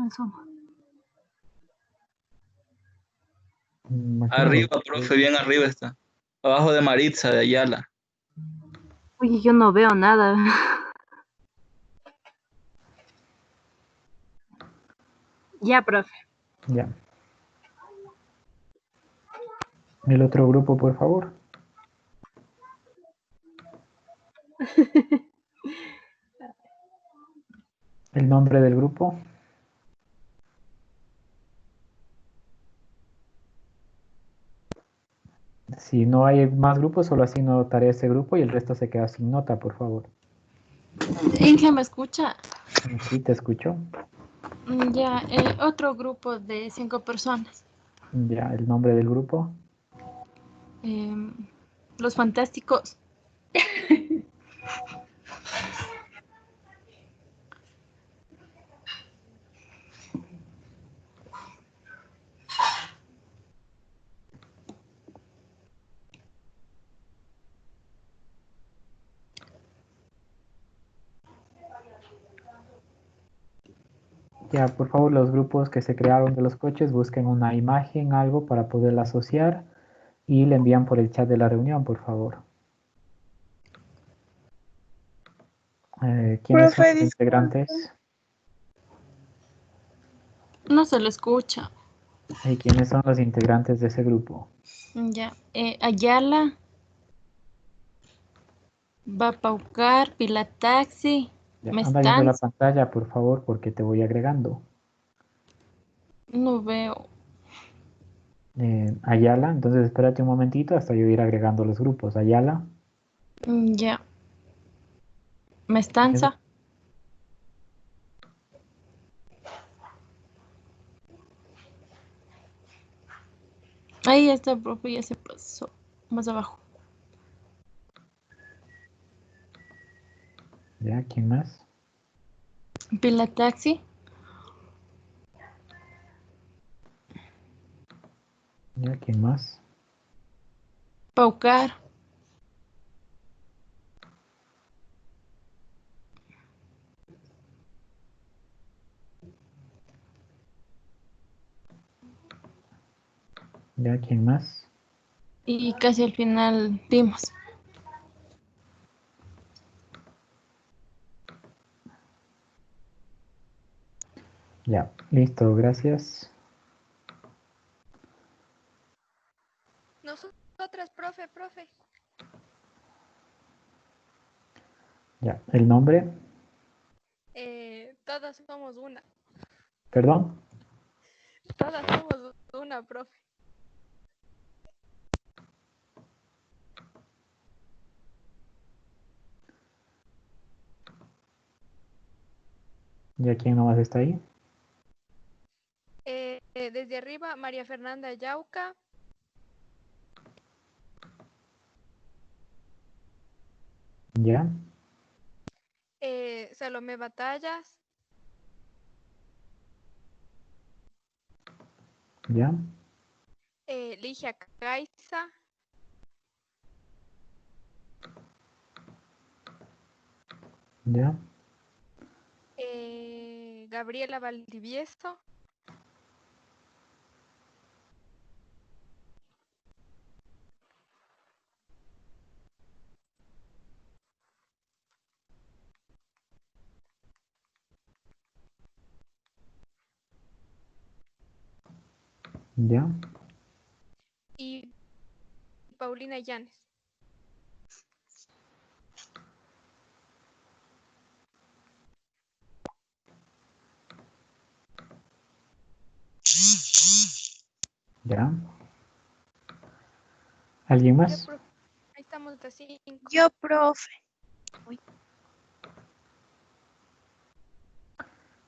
Eso. Arriba, profe, bien arriba está. Abajo de Maritza, de Ayala. Oye, yo no veo nada. Ya, profe. Ya. El otro grupo, por favor. El nombre del grupo. Si no hay más grupos, solo asigno tarea a ese grupo y el resto se queda sin nota, por favor. Inge, ¿me escucha? Sí, te escucho. Ya, otro grupo de 5 personas. Ya, el nombre del grupo. Los Fantásticos. Ya, por favor, los grupos que se crearon de los coches busquen una imagen, algo para poderla asociar y le envían por el chat de la reunión, por favor. ¿Quiénes son Profe, los integrantes? no se lo escucha. ¿Quiénes son los integrantes de ese grupo? Ya, Ayala, va Paucar, Pila Taxi, Ya, anda viendo la Mestans, pantalla, por favor, porque te voy agregando. no veo. Ayala, entonces espérate un momentito hasta yo ir agregando los grupos. Ayala. Ya, Mestanza, ahí está, profe, ya se pasó. Más abajo. Ya, ¿quién más? Pila Taxi, Ya, ¿quién más? Paucar, Ya, ¿quién más? y casi al final dimos. Ya, listo, gracias. Nosotras, profe. Ya, el nombre, Todas somos una. perdón. Todas somos una, profe. ¿Ya quién nomás está ahí? Desde arriba, María Fernanda Yauca. Ya, Salomé Batallas. ya, Ligia Caiza. ya, Gabriela Valdivieso. ya, Y Paulina Llanes. ya. ¿Alguien Ya, más? profe. Ahí estamos de 5. Yo, profe.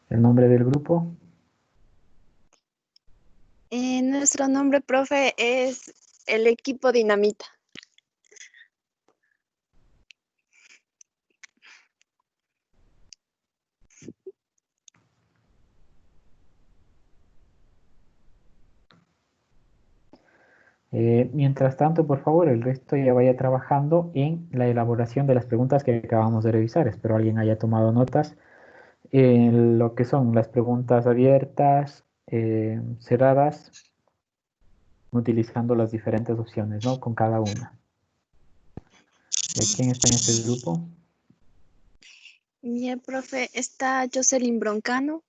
¿El nombre del grupo? Nuestro nombre, profe, es el equipo Dinamita. Mientras tanto, por favor, el resto ya vaya trabajando en la elaboración de las preguntas que acabamos de revisar. Espero alguien haya tomado notas en lo que son las preguntas abiertas, cerradas, utilizando las diferentes opciones, ¿no? Con cada una. ¿Y quién está en este grupo? Ya, profe, está Jocelyn Broncano,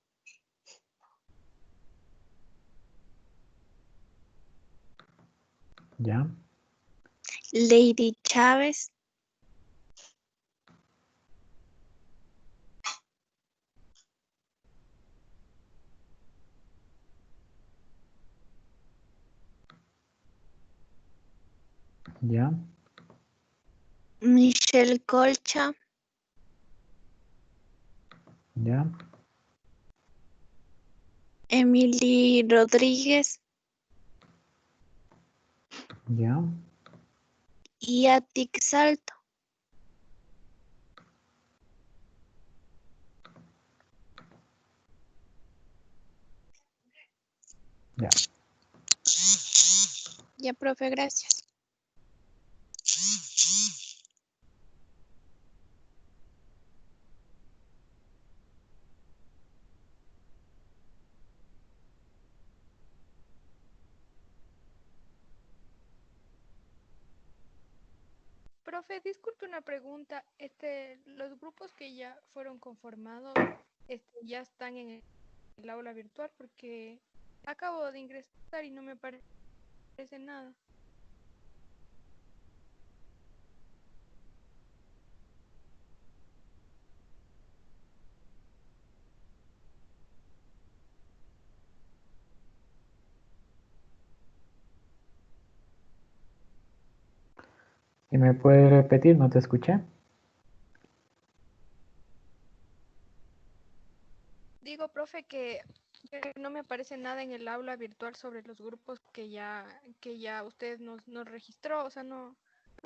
Ya, Lady Chávez, ya, Michelle Colcha, ya, Emily Rodríguez ya, y Atik Salto. ya. Ya, profe, gracias. Profe, disculpe una pregunta. Los grupos que ya fueron conformados, ya están en el aula virtual porque acabo de ingresar y no me aparece nada. ¿Y me puedes repetir? No te escuché. Digo, profe, que no me aparece nada en el aula virtual sobre los grupos que ya usted nos registró, o sea, no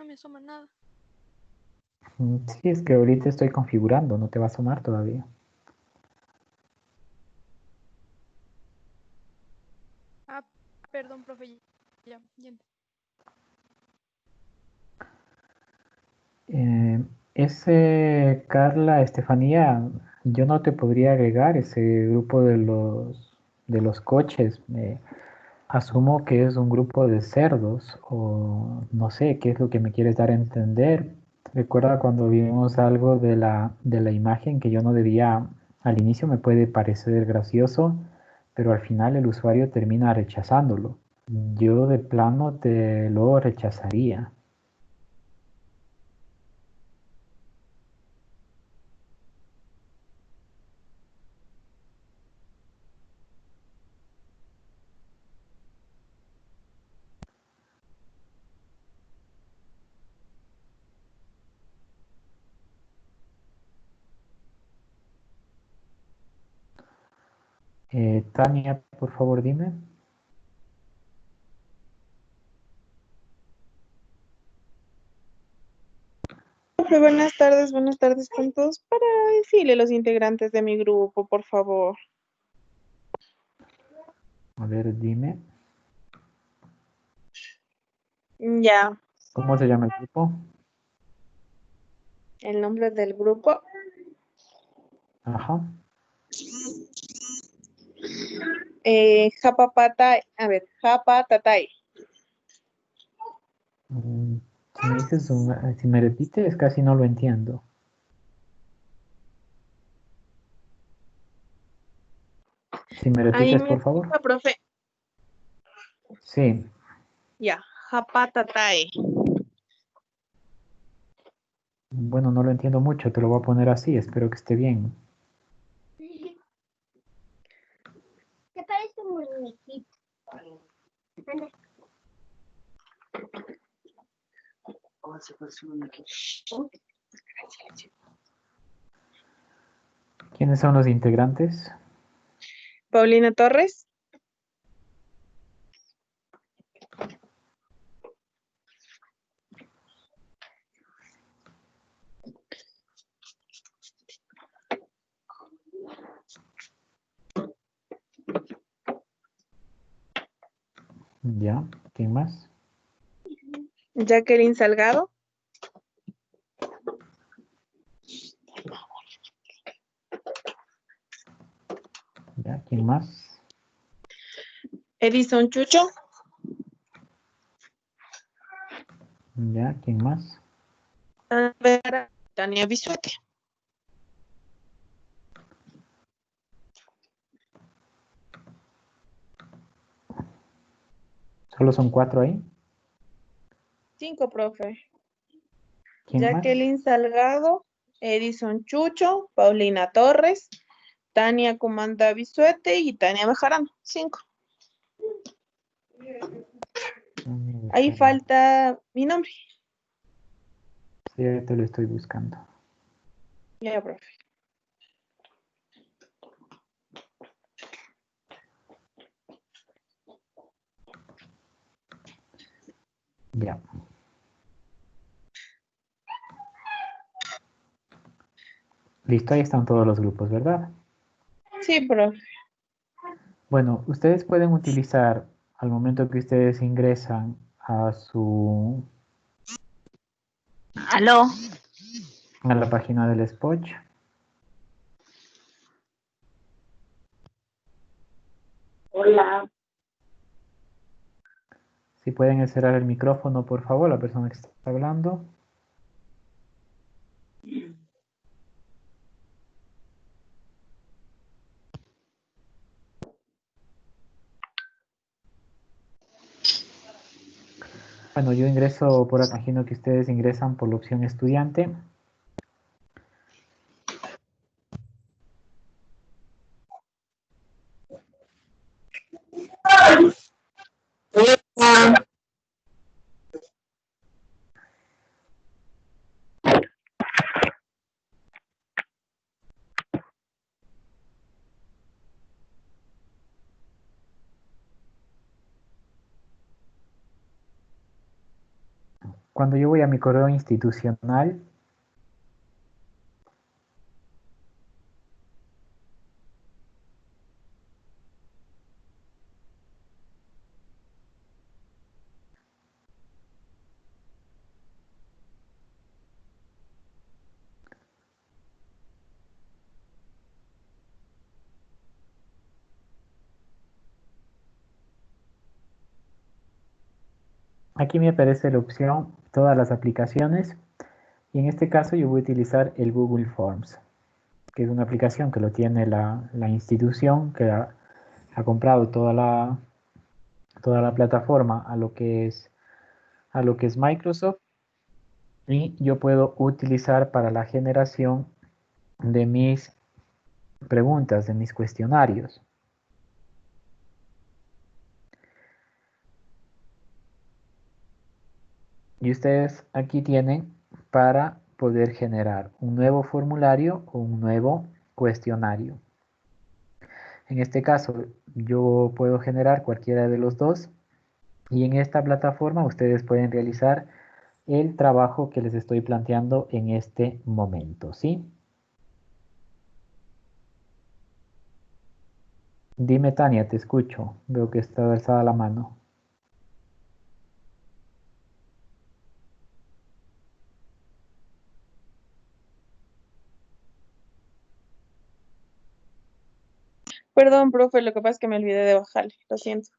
me asoma nada. Sí, es que ahorita estoy configurando, no te va a sumar todavía. Ah, perdón, profe, ya. Carla, Estefanía, yo no te podría agregar ese grupo de los coches. Asumo que es un grupo de cerdos o no sé qué es lo que me quieres dar a entender. Recuerda cuando vimos algo de la imagen que yo no debía Al inicio me puede parecer gracioso, pero al final el usuario termina rechazándolo. Yo de plano te lo rechazaría. Tania, por favor, dime. Profe, buenas tardes con todos. Para decirle a los integrantes de mi grupo, por favor. A ver, dime. Ya, ¿Cómo se llama el grupo? el nombre del grupo. Ajá. Japa Tatay. Si me dices si me repites, casi no lo entiendo. Si me Ahí repites, me por favor. escucha, profe. Sí. Ya, Japa Tatay. Bueno, no lo entiendo mucho, te lo voy a poner así, espero que esté bien. ¿Te parece un muñequito? ¿Quiénes son los integrantes? Paulina Torres. Ya, ¿quién más? Jacqueline Salgado. Ya, ¿quién más? Edison Chucho. Ya, ¿quién más? Tania Bisuete. ¿Solo son 4 ahí? 5, profe. ¿Quién más? Jacqueline Salgado, Edison Chucho, Paulina Torres, Tania Comanda Bisuete y Tania Bejarano. 5. Ahí falta mi nombre. Sí, ahorita lo estoy buscando. Ya, profe. Ya. Listo, ahí están todos los grupos, ¿verdad? Sí, profe. Bueno, ustedes pueden utilizar al momento que ustedes ingresan a Aló. a la página del Spoch. Hola. Si pueden cerrar el micrófono, por favor, la persona que está hablando. Bueno, yo ingreso por acá, imagino que ustedes ingresan por la opción estudiante. Cuando yo voy a mi correo institucional, aquí me aparece la opción todas las aplicaciones y en este caso yo voy a utilizar el Google Forms. que es una aplicación que lo tiene la institución, que ha comprado toda la plataforma a lo que es Microsoft, y yo puedo utilizar para la generación de mis preguntas, de mis cuestionarios. Y ustedes aquí tienen para poder generar un nuevo formulario o un nuevo cuestionario. En este caso, yo puedo generar cualquiera de los dos, y en esta plataforma ustedes pueden realizar el trabajo que les estoy planteando en este momento, ¿sí? Dime, Tania, te escucho. Veo que está alzada la mano. Perdón, profe, lo que pasa es que me olvidé de bajarle, lo siento.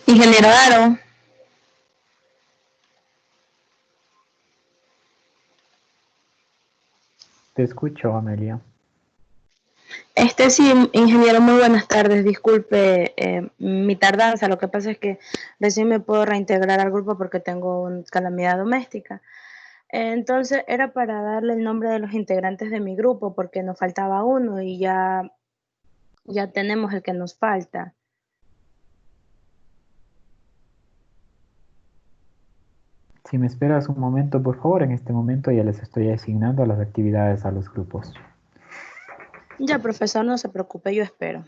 Ingeniero Aro, Te escucho, Amelia. sí, ingeniero, muy buenas tardes. Disculpe mi tardanza. Lo que pasa es que recién me puedo reintegrar al grupo porque tengo una calamidad doméstica. Entonces era para darle el nombre de los integrantes de mi grupo porque nos faltaba uno y ya tenemos el que nos falta. Si me esperas un momento, por favor, en este momento ya les estoy asignando las actividades a los grupos. Ya, profesor, no se preocupe, yo espero.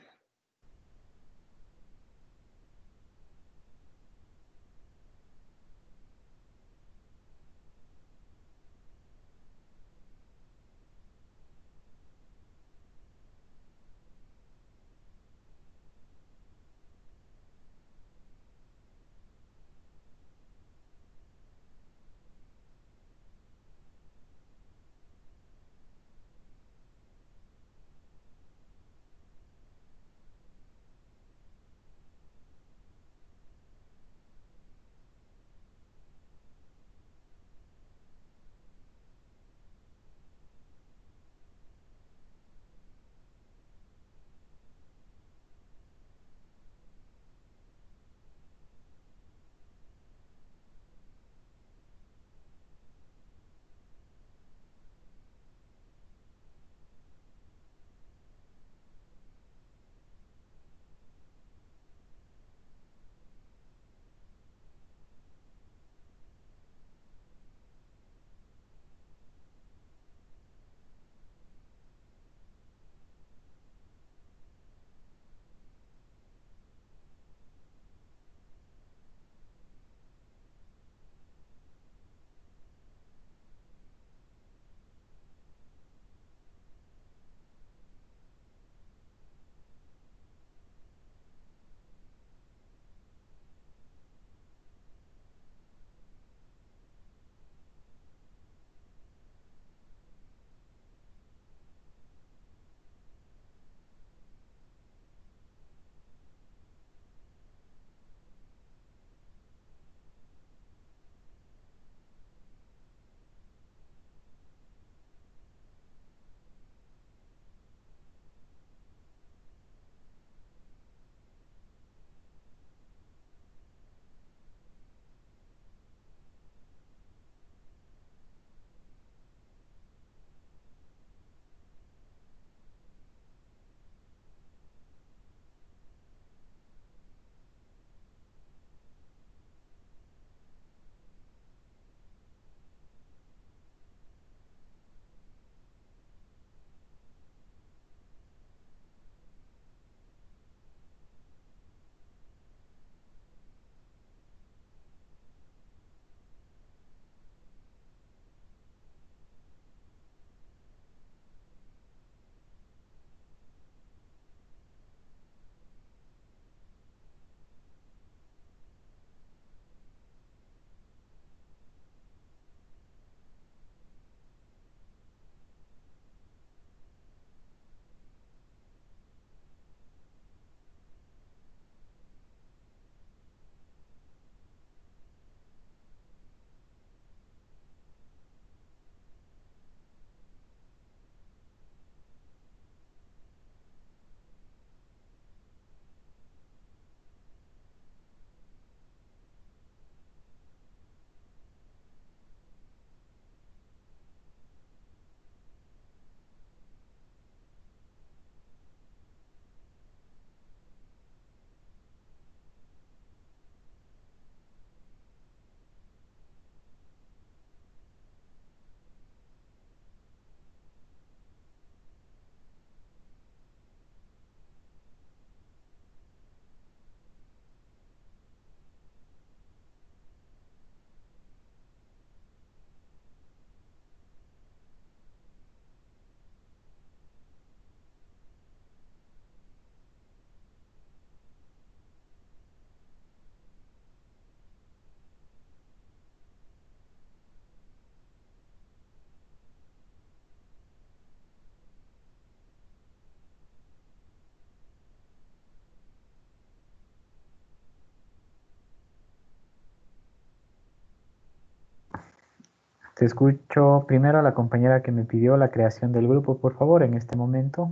Te escucho primero a la compañera que me pidió la creación del grupo, por favor, en este momento.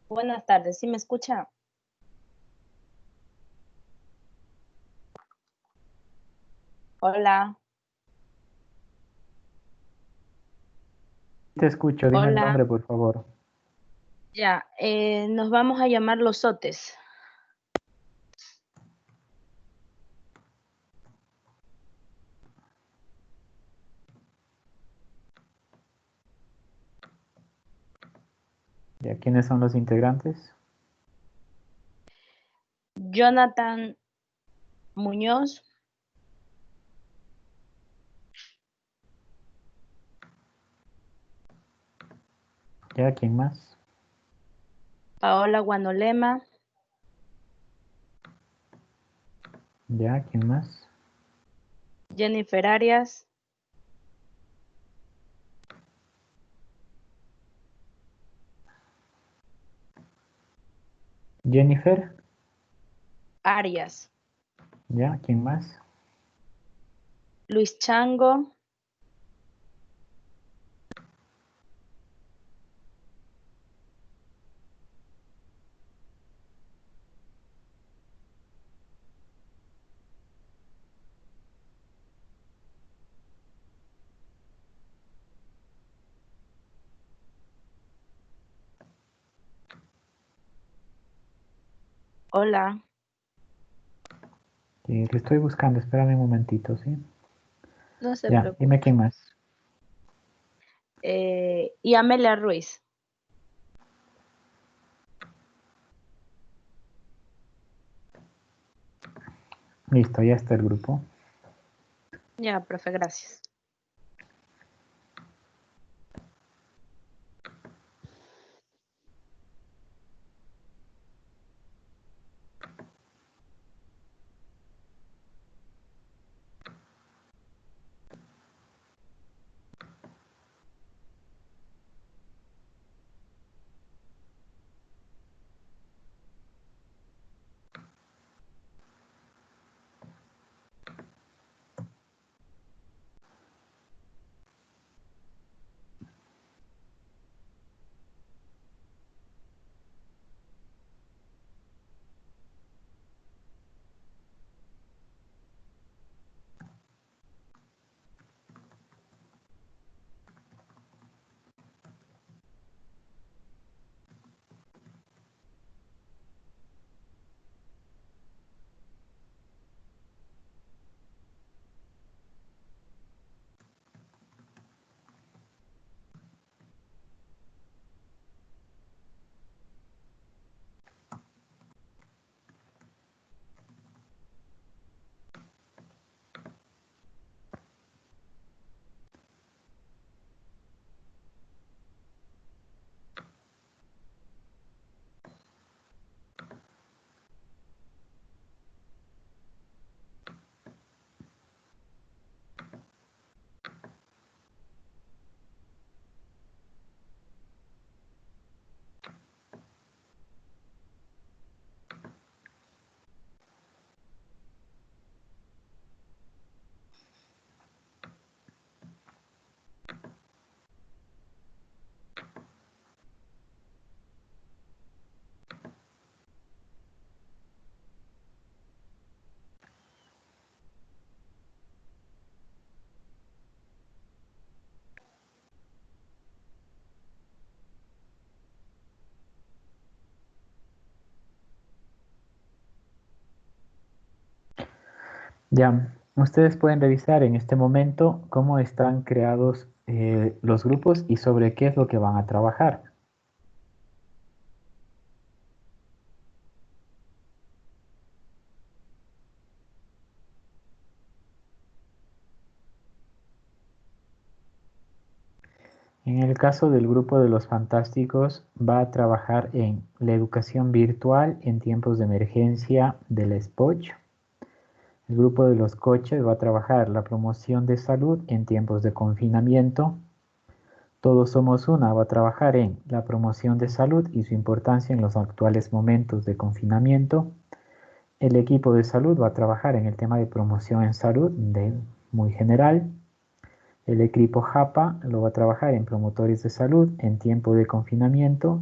Buenas tardes, ¿sí me escucha? Hola, Te escucho, dime el hola. nombre, por favor. Ya, nos vamos a llamar Los Sotes. ¿Ya quiénes son los integrantes? Jonathan Muñoz, ¿Ya quién más? Paola Guanolema, ¿Ya quién más? Jennifer Arias, Jennifer. Arias, ¿Ya quién más? Luis Chango, hola, Lo estoy buscando, espérame un momentito, ¿sí? no se Ya, dime preocupe. quién más. Y Amelia Ruiz. Listo, ya está el grupo. Ya, profe, gracias. Ya, ustedes pueden revisar en este momento cómo están creados los grupos y sobre qué es lo que van a trabajar. En el caso del grupo de los fantásticos, va a trabajar en la educación virtual en tiempos de emergencia del SPOCH. El grupo de los coches va a trabajar la promoción de salud en tiempos de confinamiento. Todos Somos Una va a trabajar en la promoción de salud y su importancia en los actuales momentos de confinamiento. el equipo de salud va a trabajar en el tema de promoción en salud muy general. El equipo JAPA lo va a trabajar en promotores de salud en tiempo de confinamiento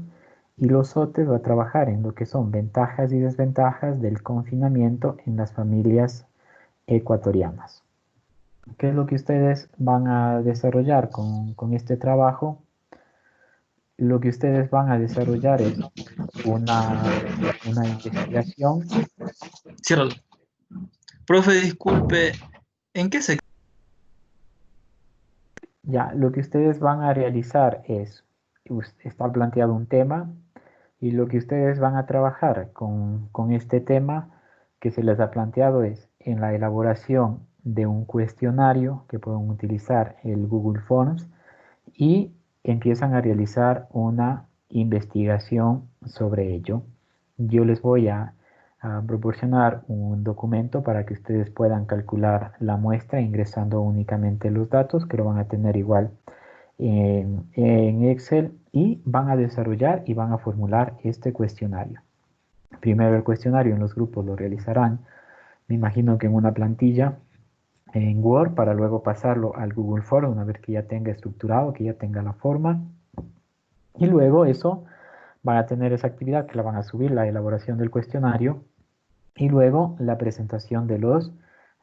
y los OTES va a trabajar en lo que son ventajas y desventajas del confinamiento en las familias ecuatorianas. ¿Qué es lo que ustedes van a desarrollar con este trabajo? Lo que ustedes van a desarrollar es una investigación. Ciérralo. Profe, disculpe, ¿en qué sección? Ya, lo que ustedes van a realizar es, está planteado un tema y lo que ustedes van a trabajar con este tema que se les ha planteado es en la elaboración de un cuestionario que pueden utilizar el Google Forms y empiezan a realizar una investigación sobre ello. Yo les voy a proporcionar un documento para que ustedes puedan calcular la muestra ingresando únicamente los datos que lo van a tener igual en Excel y van a desarrollar y van a formular este cuestionario. Primero el cuestionario en los grupos lo realizarán, me imagino que en una plantilla en Word para luego pasarlo al Google Form una vez que ya tenga estructurado, que ya tenga la forma. Y luego eso van a tener esa actividad que la van a subir, la elaboración del cuestionario y luego la presentación de los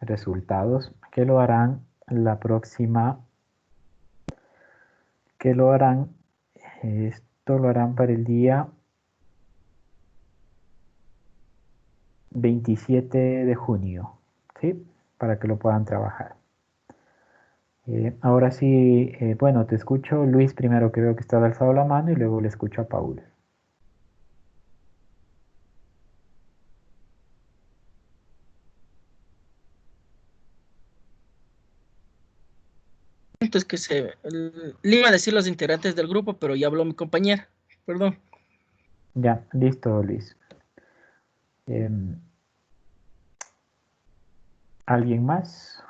resultados que lo harán la próxima, esto lo harán para el día 27 de junio, ¿sí? Para que lo puedan trabajar. Ahora sí, bueno, te escucho, Luis, primero que veo que está alzado la mano y luego le escucho a Paul. Es que le iba a decir los integrantes del grupo, pero ya habló mi compañera. Perdón. Ya, listo, Luis. ¿Alguien más?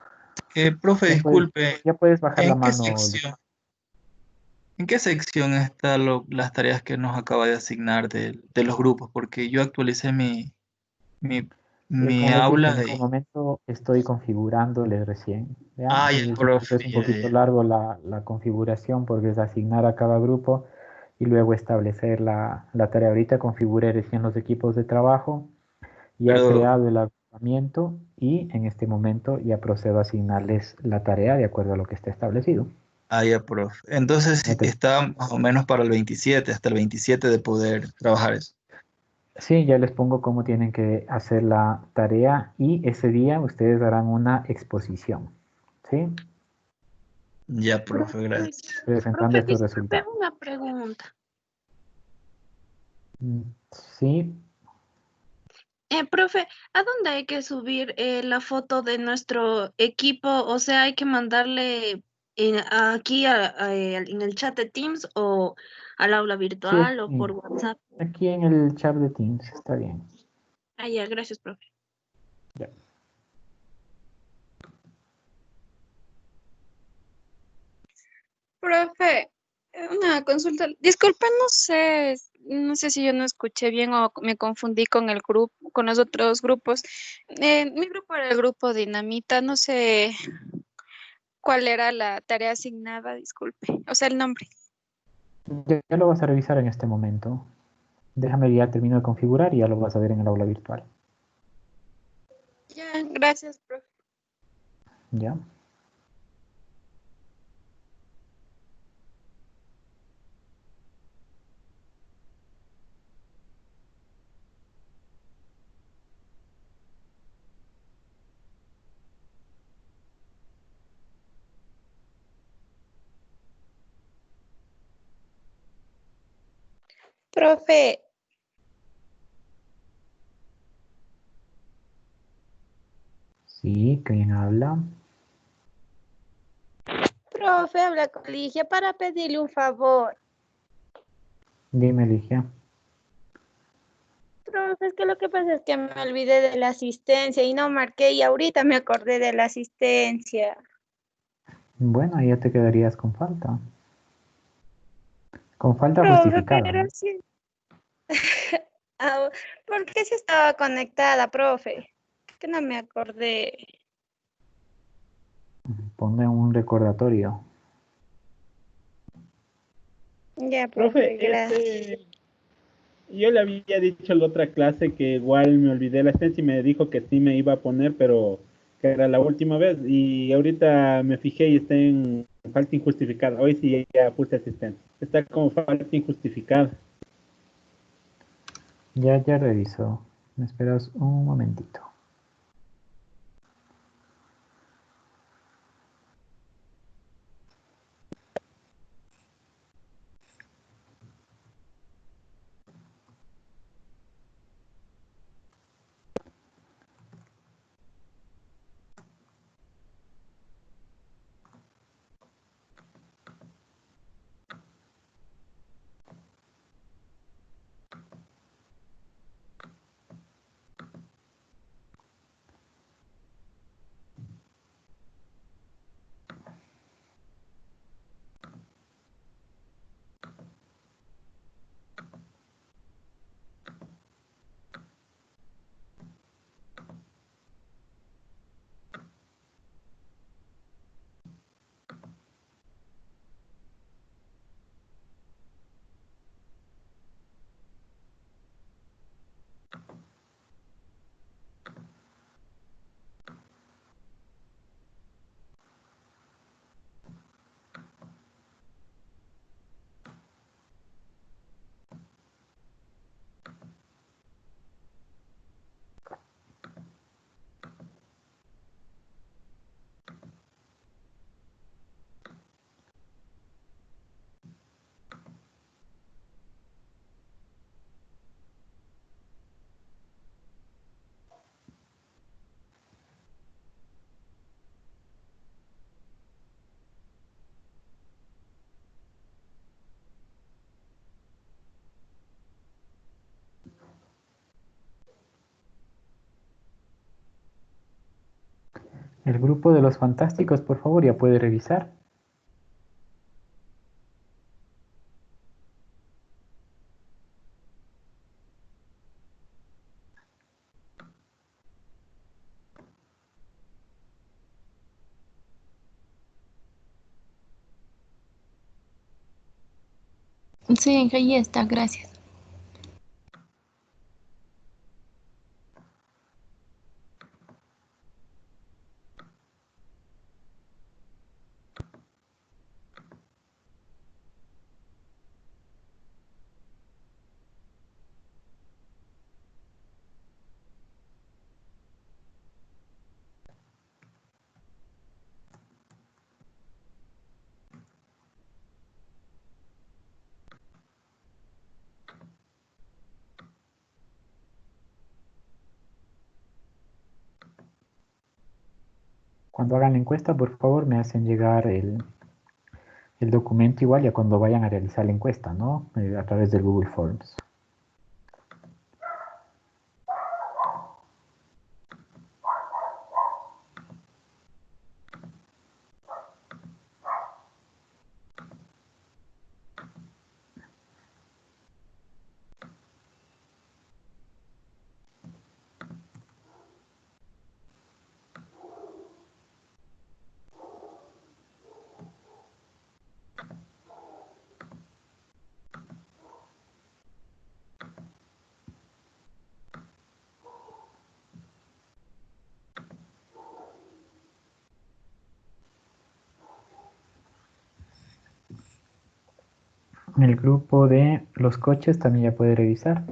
Profe, disculpe, ya puedes bajar la ¿en qué mano, sección? ¿En qué sección están las tareas que nos acaba de asignar de los grupos? Porque yo actualicé mi como les dije, aula en este momento estoy configurándoles recién. ¿ya? Ah, ya, Entonces profe, es un ya, poquito ya. largo la configuración porque es asignar a cada grupo y luego establecer la tarea. Ahorita configuré recién los equipos de trabajo, ya he Pero, creado el agrupamiento y en este momento ya procedo a asignarles la tarea de acuerdo a lo que esté establecido. ya, profe. Entonces No te- está más o menos para el 27, hasta el 27 de poder trabajar eso. Sí, ya les pongo cómo tienen que hacer la tarea y ese día ustedes harán una exposición, ¿sí? Ya, profe, gracias. Presentando Profe, estos disculpe resultados. una pregunta. Sí, Profe, ¿a dónde hay que subir la foto de nuestro equipo? O sea, ¿hay que mandarle aquí en el chat de Teams o al aula sí, virtual o por WhatsApp? aquí en el chat de Teams, está bien. Ah, ya, gracias, profe. Ya. Profe, una consulta. Disculpe, no sé si yo no escuché bien o me confundí con el grupo, con los otros grupos. Mi grupo era el grupo Dinamita, no sé cuál era la tarea asignada, disculpe, o sea, el nombre. Ya lo vas a revisar en este momento. Déjame ya termino de configurar y ya lo vas a ver en el aula virtual. Ya, gracias, profe. ¿Ya? Profe, Sí, ¿quién habla? profe, habla con Ligia para pedirle un favor. Dime, Ligia. Profe, es que lo que pasa es que me olvidé de la asistencia y no marqué y ahorita me acordé de la asistencia. Bueno, ya te quedarías con falta. Con falta Profe, justificada, pero ¿no? sí. Ah, ¿por qué sí estaba conectada, profe? Que no me acordé. Ponme un recordatorio. Ya, Profe, profe, gracias. yo le había dicho en la otra clase que igual me olvidé la asistencia y me dijo que sí me iba a poner, pero que era la última vez. Y ahorita me fijé y está en falta injustificada. Hoy sí ya puse asistencia. Está como falta injustificada. Ya reviso. Me esperas un momentito. El grupo de los fantásticos, por favor, ya puede revisar. Sí, ahí está, gracias. Cuando hagan la encuesta, por favor, me hacen llegar el documento igual ya cuando vayan a realizar la encuesta, ¿no? A través del Google Forms. El grupo de los coches también ya puede revisar.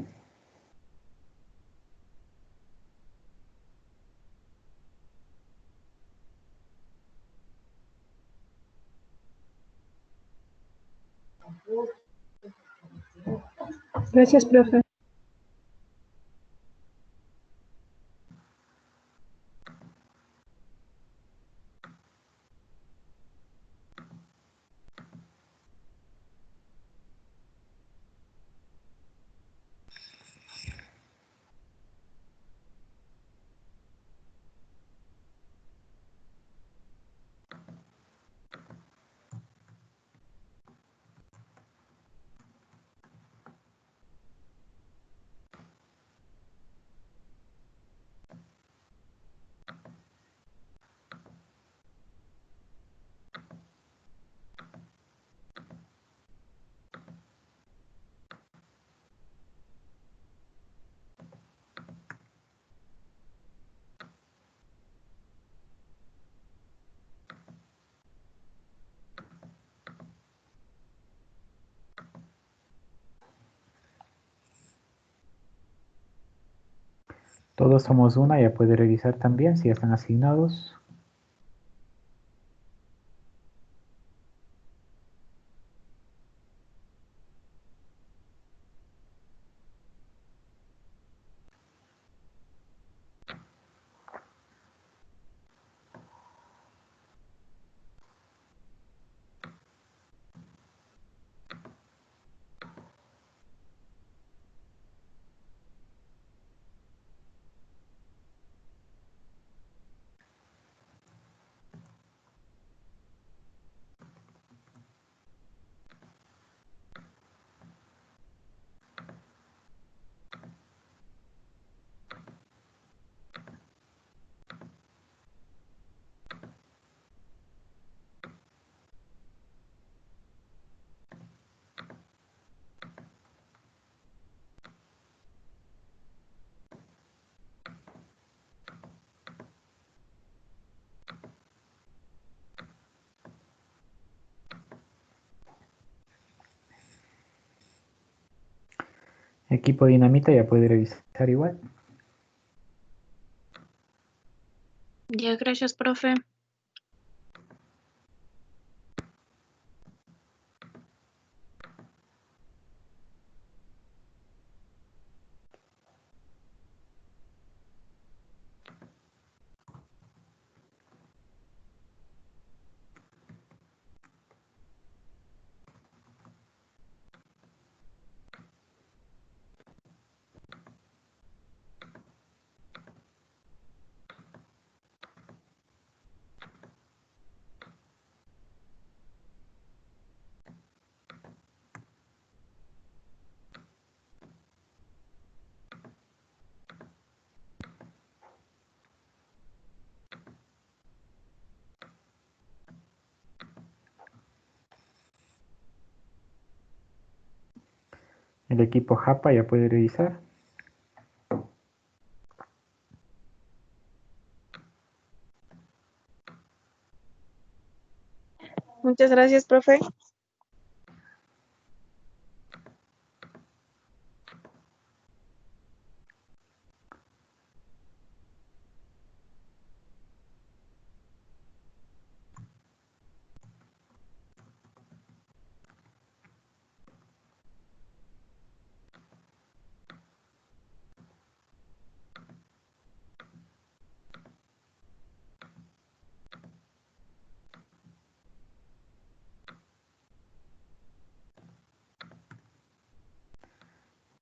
Gracias, profe. Todos somos una, ya puede revisar también si ya están asignados. Equipo Dinamita ya puede revisar igual. Ya, gracias, profe. El equipo Japa ya puede revisar. Muchas gracias, profe.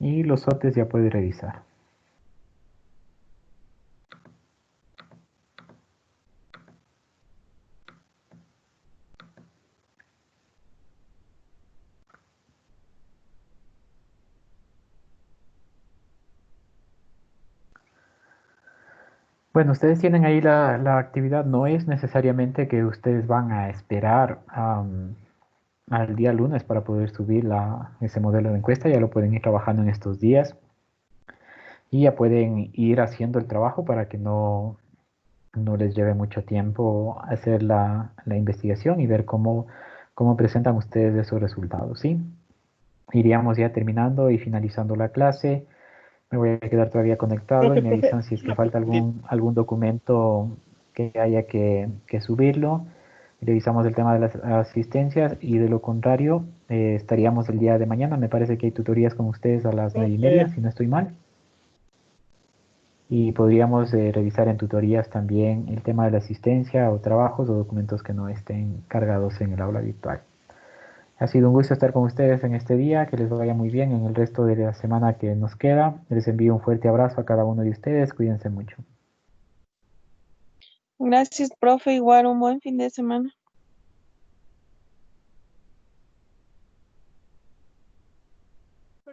Y los OTES ya puede revisar. Bueno, ustedes tienen ahí la actividad. No es necesariamente que ustedes van a esperar al día lunes para poder subir ese modelo de encuesta. Ya lo pueden ir trabajando en estos días. Y ya pueden ir haciendo el trabajo para que no les lleve mucho tiempo hacer la investigación y ver cómo presentan ustedes esos resultados, ¿sí? Iríamos ya terminando y finalizando la clase. Me voy a quedar todavía conectado y me Profe, avisan si es que una falta preguntita. algún documento que haya que subirlo. Revisamos el tema de las asistencias y de lo contrario, estaríamos el día de mañana. Me parece que hay tutorías con ustedes a las 9:30, Profe, si no estoy mal. Y podríamos revisar en tutorías también el tema de la asistencia o trabajos o documentos que no estén cargados en el aula virtual. Ha sido un gusto estar con ustedes en este día, que les vaya muy bien en el resto de la semana que nos queda. Les envío un fuerte abrazo a cada uno de ustedes, cuídense mucho. Gracias, profe. Igual un buen fin de semana.